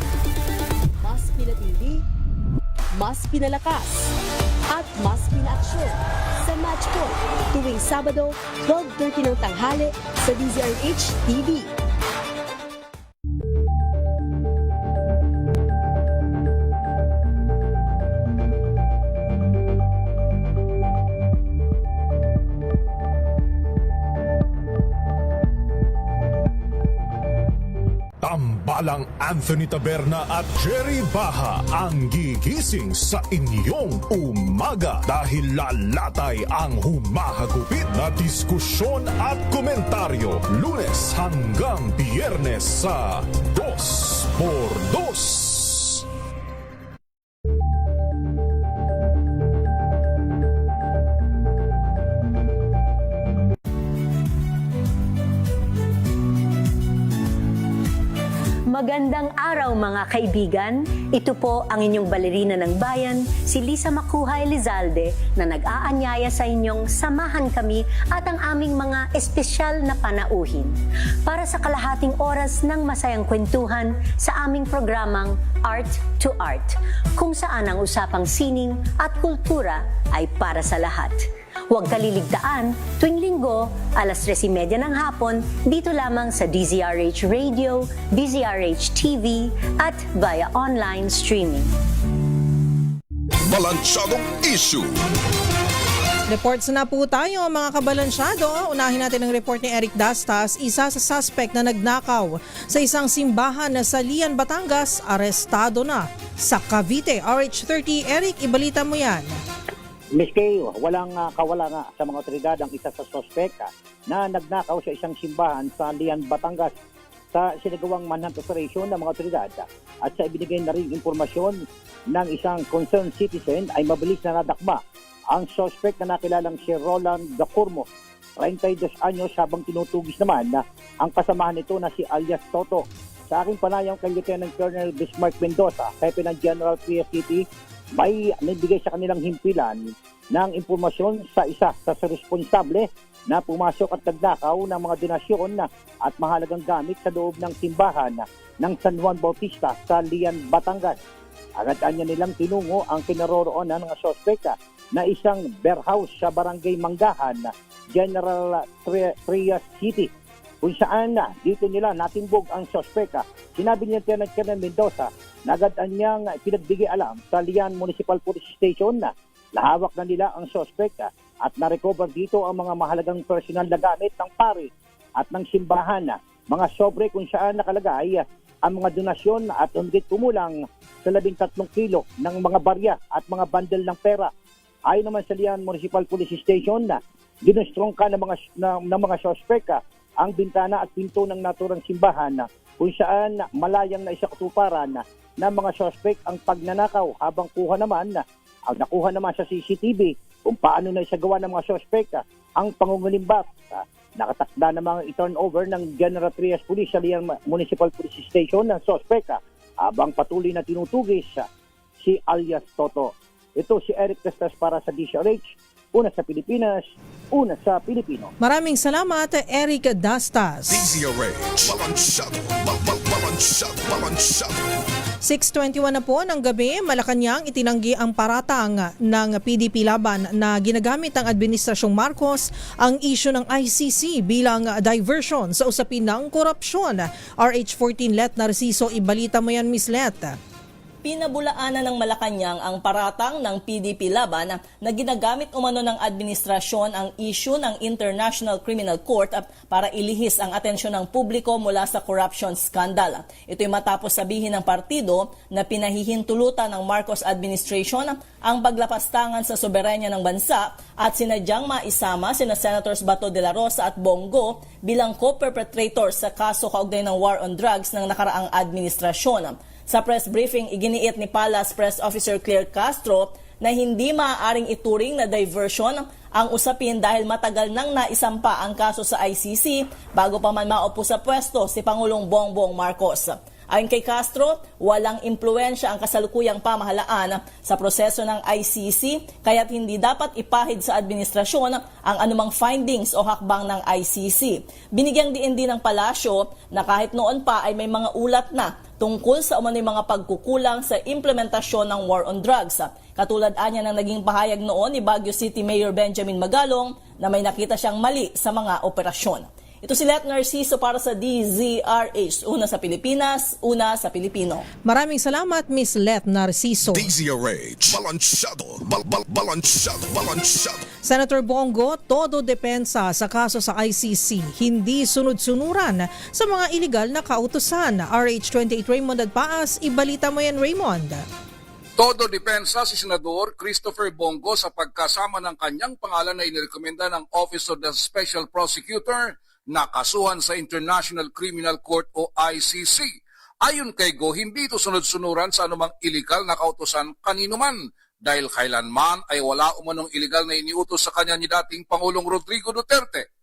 Mas pinatindi, mas pinalakas, at mas pinaaksyon sa Match Point tuwing Sabado, 12:30 ng tanghali sa DZRH TV. Malang Anthony Taberna at Jerry Baha ang gigising sa inyong umaga dahil lalatay ang humahagupit na diskusyon at komentaryo Lunes hanggang Biyernes sa 2x2. Magandang araw mga kaibigan. Ito po ang inyong balerina ng bayan, si Lisa Macuja Elizalde, na nag-aanyaya sa inyong samahan kami at ang aming mga espesyal na panauhin para sa kalahating oras ng masayang kwentuhan sa aming programang Art to Art, kung saan ang usapang sining at kultura ay para sa lahat. Huwag kaliligtaan, tuwing linggo, alas 3:30 ng hapon, dito lamang sa DZRH Radio, DZRH TV, at via online streaming. Balansyadong issue. Reports na po tayo mga kabalansyado. Unahin natin ang report ni Eric Dastas, isa sa suspect na nagnakaw sa isang simbahan na sa Lian, Batangas, arestado na sa Cavite. RH30, Eric, ibalita mo yan. Miss Kay, walang kawala nga sa mga otoridad ang isa sa sospekta na nagnakaw sa isang simbahan sa Lian, Batangas sa sinagawang manhunt operation ng mga otoridad. At sa ibinigay na rin impormasyon ng isang concerned citizen ay mabilis na nadakma ang sospek na nakilalang si Roland Dacurmo, 32 anyos, habang tinutugis naman na ang kasamahan nito na si alias Toto. Sa aking panayam kay Lieutenant Colonel Bismarck Mendoza, Hepe ng General Trias City, may nabigay sa kanilang himpilan ng impormasyon sa isa sa responsable na pumasok at nagnakaw ng mga donasyon at mahalagang gamit sa loob ng simbahan ng San Juan Bautista sa Lian, Batangas. Agad-anya nilang tinungo ang kinaroroonan ng sospekta na isang bear house sa Barangay Manggahan, General Trias City, kung saan dito nila natimbog ang sospekta. Sinabi ni Lieutenant Colonel Mendoza na agad niyang pinagbigay alam sa Lian Municipal Police Station na nahawak na nila ang sospekta at na-recover dito ang mga mahalagang personal na gamit ng pari at ng simbahan. Mga sobre kung saan nakalagay ang mga donasyon at humigit kumulang sa 13 kilo ng mga barya at mga bundle ng pera. Ayon naman sa Lian Municipal Police Station na ginustrongka ng mga sospekta ang bintana at pinto ng naturang simbahan kung saan malayang na isa katuparan ng mga sospek ang pagnanakaw, habang nakuha naman sa CCTV kung paano na isagawa ng mga sospek ang pangungulimbat. Nakatakda na mga i-turnover ng General Trias Police sa Lian Municipal Police Station ng sospek habang patuloy na tinutugis si alias Toto. Ito si Eric Dastas para sa DZRH, una sa Pilipinas, una sa Pilipino. Maraming salamat, Eric Dastas. DZRH, balansyado, balansyado. 6:21 na po ng gabi, Malacanang itinanggi ang paratang ng PDP laban na ginagamit ng Administrasyong Marcos ang isyu ng ICC bilang diversion sa usapin ng korupsyon. RH14 Let Narciso, ibalita mo yan, Miss Let. Pinabulaanan ng Malacanang ang paratang ng PDP laban na ginagamit umano ng administrasyon ang issue ng International Criminal Court para ilihis ang atensyon ng publiko mula sa corruption scandal. Ito'y matapos sabihin ng partido na pinahihintulutan ng Marcos administration ang paglapastangan sa soberanya ng bansa at sinadyang maisama sina Senators Bato de la Rosa at Bongo bilang co-perpetrators sa kaso kaugnay ng war on drugs ng nakaraang administrasyon. Sa press briefing, iginiit ni Palace Press Officer Claire Castro na hindi maaaring ituring na diversion ang usapin dahil matagal nang naisampa ang kaso sa ICC bago pa man maupo sa pwesto si Pangulong Bongbong Marcos. Ayon kay Castro, walang impluwensya ang kasalukuyang pamahalaan sa proseso ng ICC kaya't hindi dapat ipahid sa administrasyon ang anumang findings o hakbang ng ICC. Binigyang diin din ng palasyo na kahit noon pa ay may mga ulat na tungkol sa umano'y mga pagkukulang sa implementasyon ng war on drugs. Katulad anya ng naging pahayag noon ni Baguio City Mayor Benjamin Magalong na may nakita siyang mali sa mga operasyon. Ito si Let Narciso para sa DZRH. Una sa Pilipinas, una sa Pilipino. Maraming salamat, Miss Let Narciso. DZRH, balansyado, balansyado. Senator Bongo, todo depensa sa kaso sa ICC, hindi sunod-sunuran sa mga iligal na kautusan. RH28 Raymond Adpaas, ibalita mo yan, Raymond. Todo depensa si Senador Christopher Bongo sa pagkasama ng kanyang pangalan na inirekomenda ng Office of the Special Prosecutor na kasuhan sa International Criminal Court o ICC. Ayon kay Go, hindi ito sunod-sunuran sa anumang illegal na kautusan kanino man dahil kailanman ay wala umanong illegal na iniutos sa kanya ni dating Pangulong Rodrigo Duterte.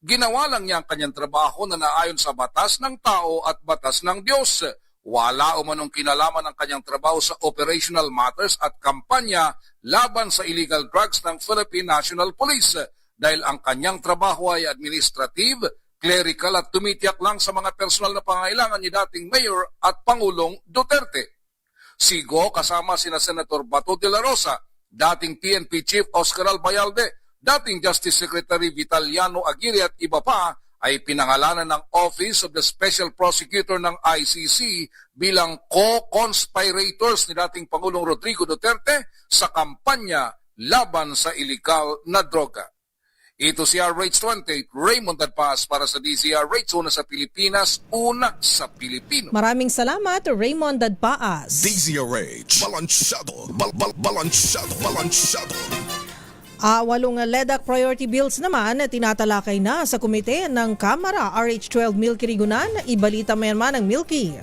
Ginawa lang niya ang kanyang trabaho na naayon sa batas ng tao at batas ng Diyos. Wala umanong kinalaman ng kanyang trabaho sa operational matters at kampanya laban sa illegal drugs ng Philippine National Police dahil ang kanyang trabaho ay administrative, clerical at tumitiyak lang sa mga personal na pangailangan ni dating Mayor at Pangulong Duterte. Si Go kasama sina Senator Bato de la Rosa, dating PNP Chief Oscar Albayalde, dating Justice Secretary Vitaliano Aguirre at iba pa ay pinangalanan ng Office of the Special Prosecutor ng ICC bilang co-conspirators ni dating Pangulong Rodrigo Duterte sa kampanya laban sa iligal na droga. Ito si RH28, Raymond Adpaas para sa DZRH, una sa Pilipinas, una sa Pilipino. Maraming salamat, Raymond Adpaas. DZRH, balansyado. 8 LEDAC priority bills naman tinatalakay na sa komite ng Kamara. RH12 Milky Rigunan, ibalita mo yan ng Milky.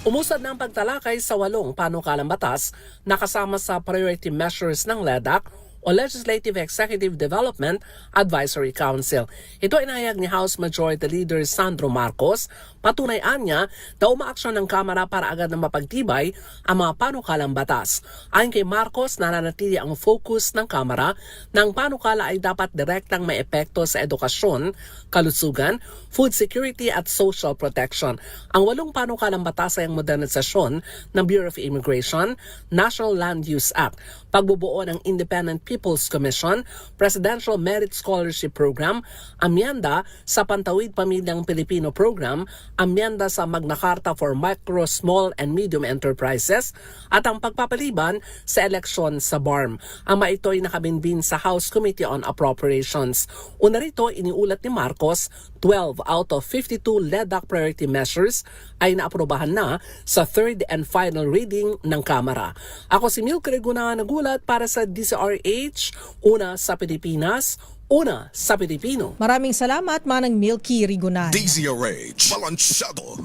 Umusad na ang pagtalakay sa 8 panukalang batas na kasama sa priority measures ng LEDAC o Legislative Executive Development Advisory Council. Ito inayag ni House Majority Leader Sandro Marcos. Patunayan niya na umaaksyon ng Kamara para agad na mapagtibay ang mga panukalang batas. Ayon kay Marcos, nananatili ang focus ng Kamara ng panukala ay dapat direktang may epekto sa edukasyon, kalusugan, food security at social protection. Ang 8 panukalang batas ay ang modernisasyon ng Bureau of Immigration, National Land Use Act, pagbubuo ng Independent People's Commission, Presidential Merit Scholarship Program, amyenda sa Pantawid Pamilyang Pilipino Program, amyenda sa Magna Carta for Micro, Small and Medium Enterprises, at ang pagpapaliban sa eleksyon sa BARM. Ang mga ito ay nakabinbin sa House Committee on Appropriations. Una rito, iniulat ni Marcos, 12 out of 52 LEDAC priority measures ay naaprobahan na sa third and final reading ng Kamara. Ako si Milky Rigunan, nagulat para sa DZRH, una sa Pilipinas, una sa Pilipino. Maraming salamat, Manang Milky Rigunan. DZRH, balansyado.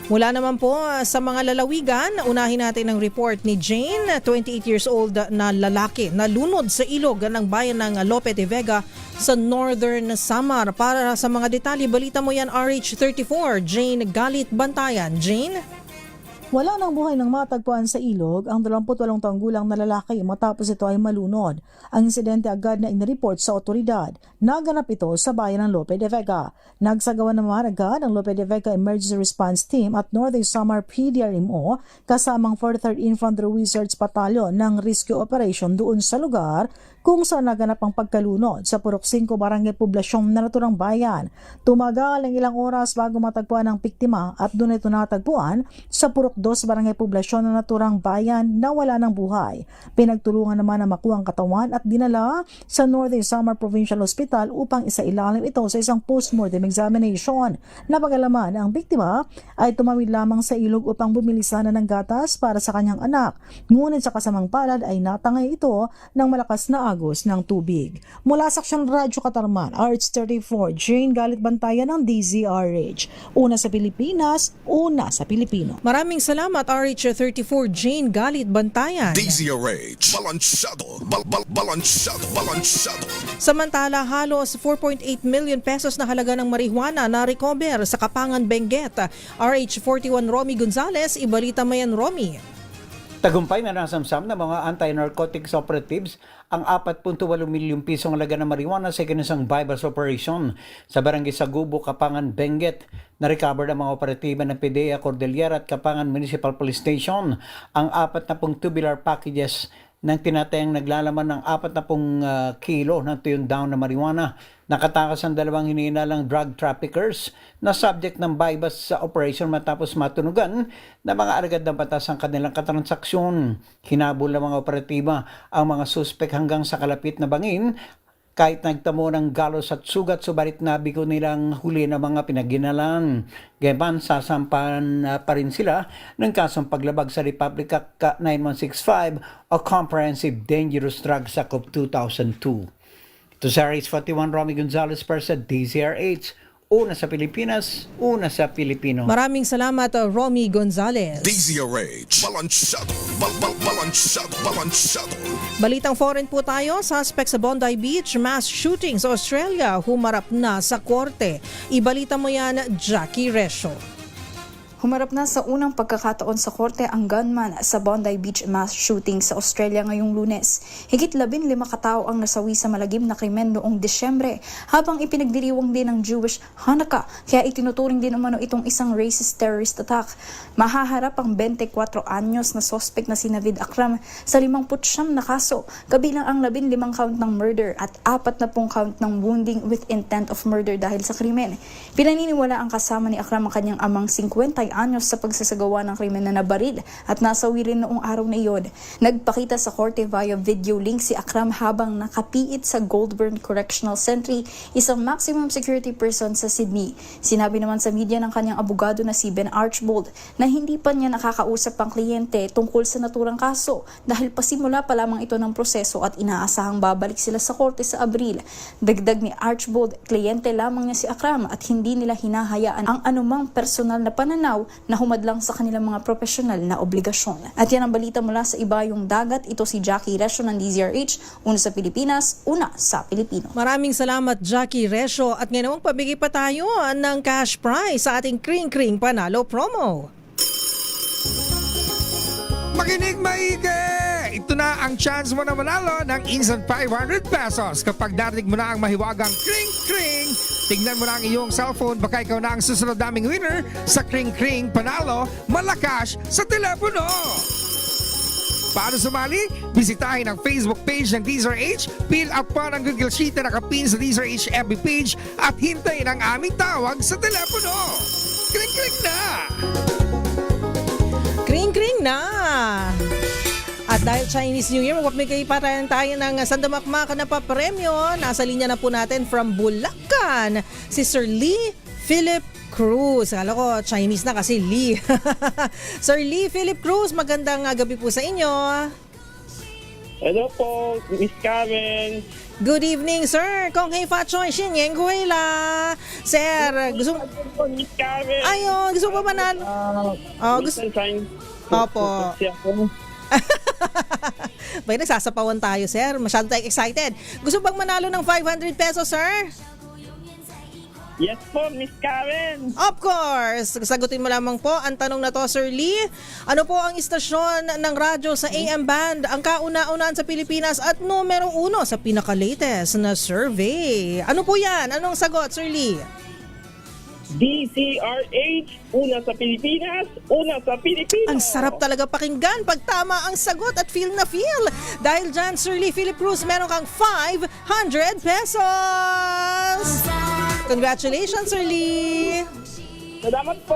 Mula naman po sa mga lalawigan, unahin natin ang report ni Jane, 28 years old na lalaki, nalunod sa ilog ng bayan ng Lope de Vega sa Northern Samar. Para sa mga detalye, balita mo yan RH34, Jane Galit Bantayan. Jane? Wala nang buhay ng matagpuan sa ilog ang 28 taong gulang na lalaki matapos ito ay malunod. Ang insidente agad na inireport sa otoridad. Naganap ito sa bayan ng Lope de Vega. Nagsagawa naman agad ang Lope de Vega Emergency Response Team at Northern Samar PDRMO kasamang 43rd Infantry Wizards Battalion ng rescue operation doon sa lugar kung saan naganap ang pagkalunod sa Purok 5 Barangay Poblasyong na naturang bayan. Tumagal ang ilang oras bago matagpuan ang biktima at doon ito natagpuan sa Purok 2 Barangay Poblasyon na naturang bayan na wala ng buhay. Pinagtulungan naman na makuha ang katawan at dinala sa Northern Samar Provincial Hospital upang isailalim ito sa isang postmortem examination. Napagalaman ang biktima ay tumawid lamang sa ilog upang bumili sana ng gatas para sa kanyang anak. Ngunit sa kasamang palad ay natangay ito ng malakas na agos ng tubig. Mula sa Aksyon Radyo Katarman, RH34, Jane Galit Bantayan ng DZRH. Una sa Pilipinas, una sa Pilipino. Maraming salamat, RH34, Jane Galit Bantayan. DZRH, balansyado. Samantala, halos 4.8 million pesos na halaga ng marijuana na recover sa Kapangan, Benguet. RH41, Romy Gonzales, ibalita mo yan, Romy. Tagumpay na nasamsam ng mga anti-narcotics operatives ang 4.8 milyong pisong halaga ng marijuana sa ikinasang bypass operation sa Barangay Sagubo, Kapangan, Benguet. Na-recover ng mga operatiba ng PDEA Cordillera at Kapangan Municipal Police Station ang 40 tubular packages ng tinatayang naglalaman ng 40 kilo ng tuyong down na marijuana. Nakatakas ang 2 hinihinalang drug traffickers na subject ng bypass sa operation matapos matunugan na mga alagad ng batas ang kanilang katransaksyon. Hinabol ng mga operatiba ang mga suspek hanggang sa kalapit na bangin kahit nagtamo ng galos at sugat, subalit nabigo nilang huli ng mga pinaginalan. Gayman, sasampahan pa rin sila ng kasong paglabag sa Republic Act 9165 o Comprehensive Dangerous Drugs Act of 2002. Ito sa RH41, Romy Gonzalez para sa DZRH. Una sa Pilipinas, una sa Pilipino. Maraming salamat, Romy Gonzalez. DZRH, balansyado, balansyado. Balitang foreign po tayo. Suspect sa Bondi Beach mass shooting sa Australia humarap na sa korte. Ibalita mo yan, Jackie Resho. Humarap na sa unang pagkakataon sa korte ang gunman sa Bondi Beach mass shooting sa Australia ngayong Lunes. Higit 15 katao ang nasawi sa malagim na krimen noong Disyembre, habang ipinagdiriwang din ng Jewish Hanukkah, kaya itinuturing din umano itong isang racist terrorist attack. Mahaharap ang 24 anyos na suspect na si Navid Akram sa 59 na kaso, kabilang ang 15 count ng murder at 40 count ng wounding with intent of murder dahil sa krimen. Pinaniniwala ang kasama ni Akram ang kanyang amang 50 anyos sa pagsasagawa ng krimen na nabaril at nasawi rin noong araw na iyon. Nagpakita sa korte via video link si Akram habang nakapiit sa Goulburn Correctional Centre, isang maximum security person sa Sydney. Sinabi naman sa media ng kanyang abogado na si Ben Archbold na hindi pa niya nakakausap ang kliyente tungkol sa naturang kaso dahil pasimula pa lamang ito ng proseso at inaasahang babalik sila sa korte sa Abril. Dagdag ni Archbold, kliyente lamang niya si Akram at hindi nila hinahayaan ang anumang personal na pananaw na humadlang sa kanilang mga profesional na obligasyon. At yan ang balita mula sa ibayong dagat. Ito si Jackie Resho ng DZRH, una sa Pilipinas, una sa Pilipino. Maraming salamat, Jackie Resho. At ngayon pabigay pa tayo ng cash prize sa ating Kring Kring Panalo promo. Makinig maigi! Ito na ang chance mo na manalo ng instant 500 pesos kapag narinig mo na ang mahiwagang Kring Kring. Tignan mo na ang iyong cellphone, baka ikaw na ang susunod naming winner sa Kring Kring Panalo Malacash sa telepono. Paano sumali? Bisitahin ang Facebook page ng DZRH, fill up pa ng Google Sheet na nakapin sa DZRH FB page at hintayin ang aming tawag sa telepono. Kring Kring na! Kring Kring na! At dahil Chinese New Year, magpapigay pa tayo ng sandamakmaka na papremyo. Nasa linya na po natin from Bulacan, si Sir Lee Philip Cruz. Akala ko Chinese na kasi Lee. Sir Lee Philip Cruz, magandang gabi po sa inyo. Hello po, Miss Karen. Good evening, sir. Kung hei fa choy xin yan la. Sir, gusto Miss Karen. Ayo, gusto pa manalo? Gusto. Opo. Bay, nagsasapawan tayo, sir. Masyado tayo excited. Gusto bang manalo ng 500 pesos, sir? Yes po, Miss Karen. Of course. Sagutin mo lamang po ang tanong na to, Sir Lee. Ano po ang istasyon ng radyo sa AM band ang kauna-unaan sa Pilipinas at numero 1 sa pinaka-latest na survey? Ano po yan? Anong sagot, Sir Lee? DZRH, una sa Pilipinas, una sa Pilipino. Ang sarap talaga pakinggan pag tama ang sagot at feel na feel. Dahil dyan, Sir Lee Philip Cruz, meron kang 500 pesos! Congratulations, Sir Lee! Salamat po!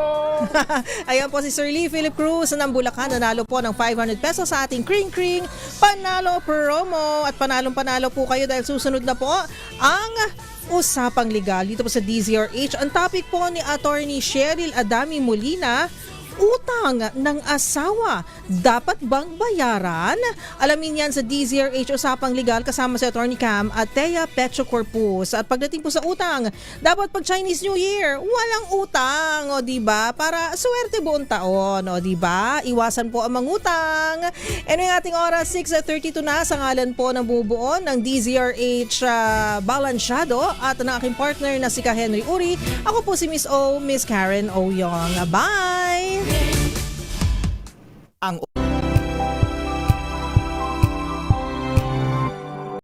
Ayan po si Sir Lee Philip Cruz ng Bulacan. Nanalo po ng 500 pesos sa ating Kring Kring Panalo promo. At panalong-panalo po kayo dahil susunod na po ang Usapang Legal dito po sa DZRH. Ang topic po ni Attorney Cheryl Adami Molina, utang ng asawa, dapat bang bayaran? Alamin yan sa DZRH Usapang Legal kasama si Attorney Cam at Thea Petro Corpus. At pagdating po sa utang, dapat pag Chinese New Year, walang utang, o diba? Para swerte buong taon, o diba? Iwasan po ang mangutang. Anyway, ating oras 6:32 na sa ngalan po ng bumubuo ng DZRH Balansyado at ng aking partner na si Ka Henry Uri. Ako po si Miss O, Miss Karen Oyong. Bye! Ang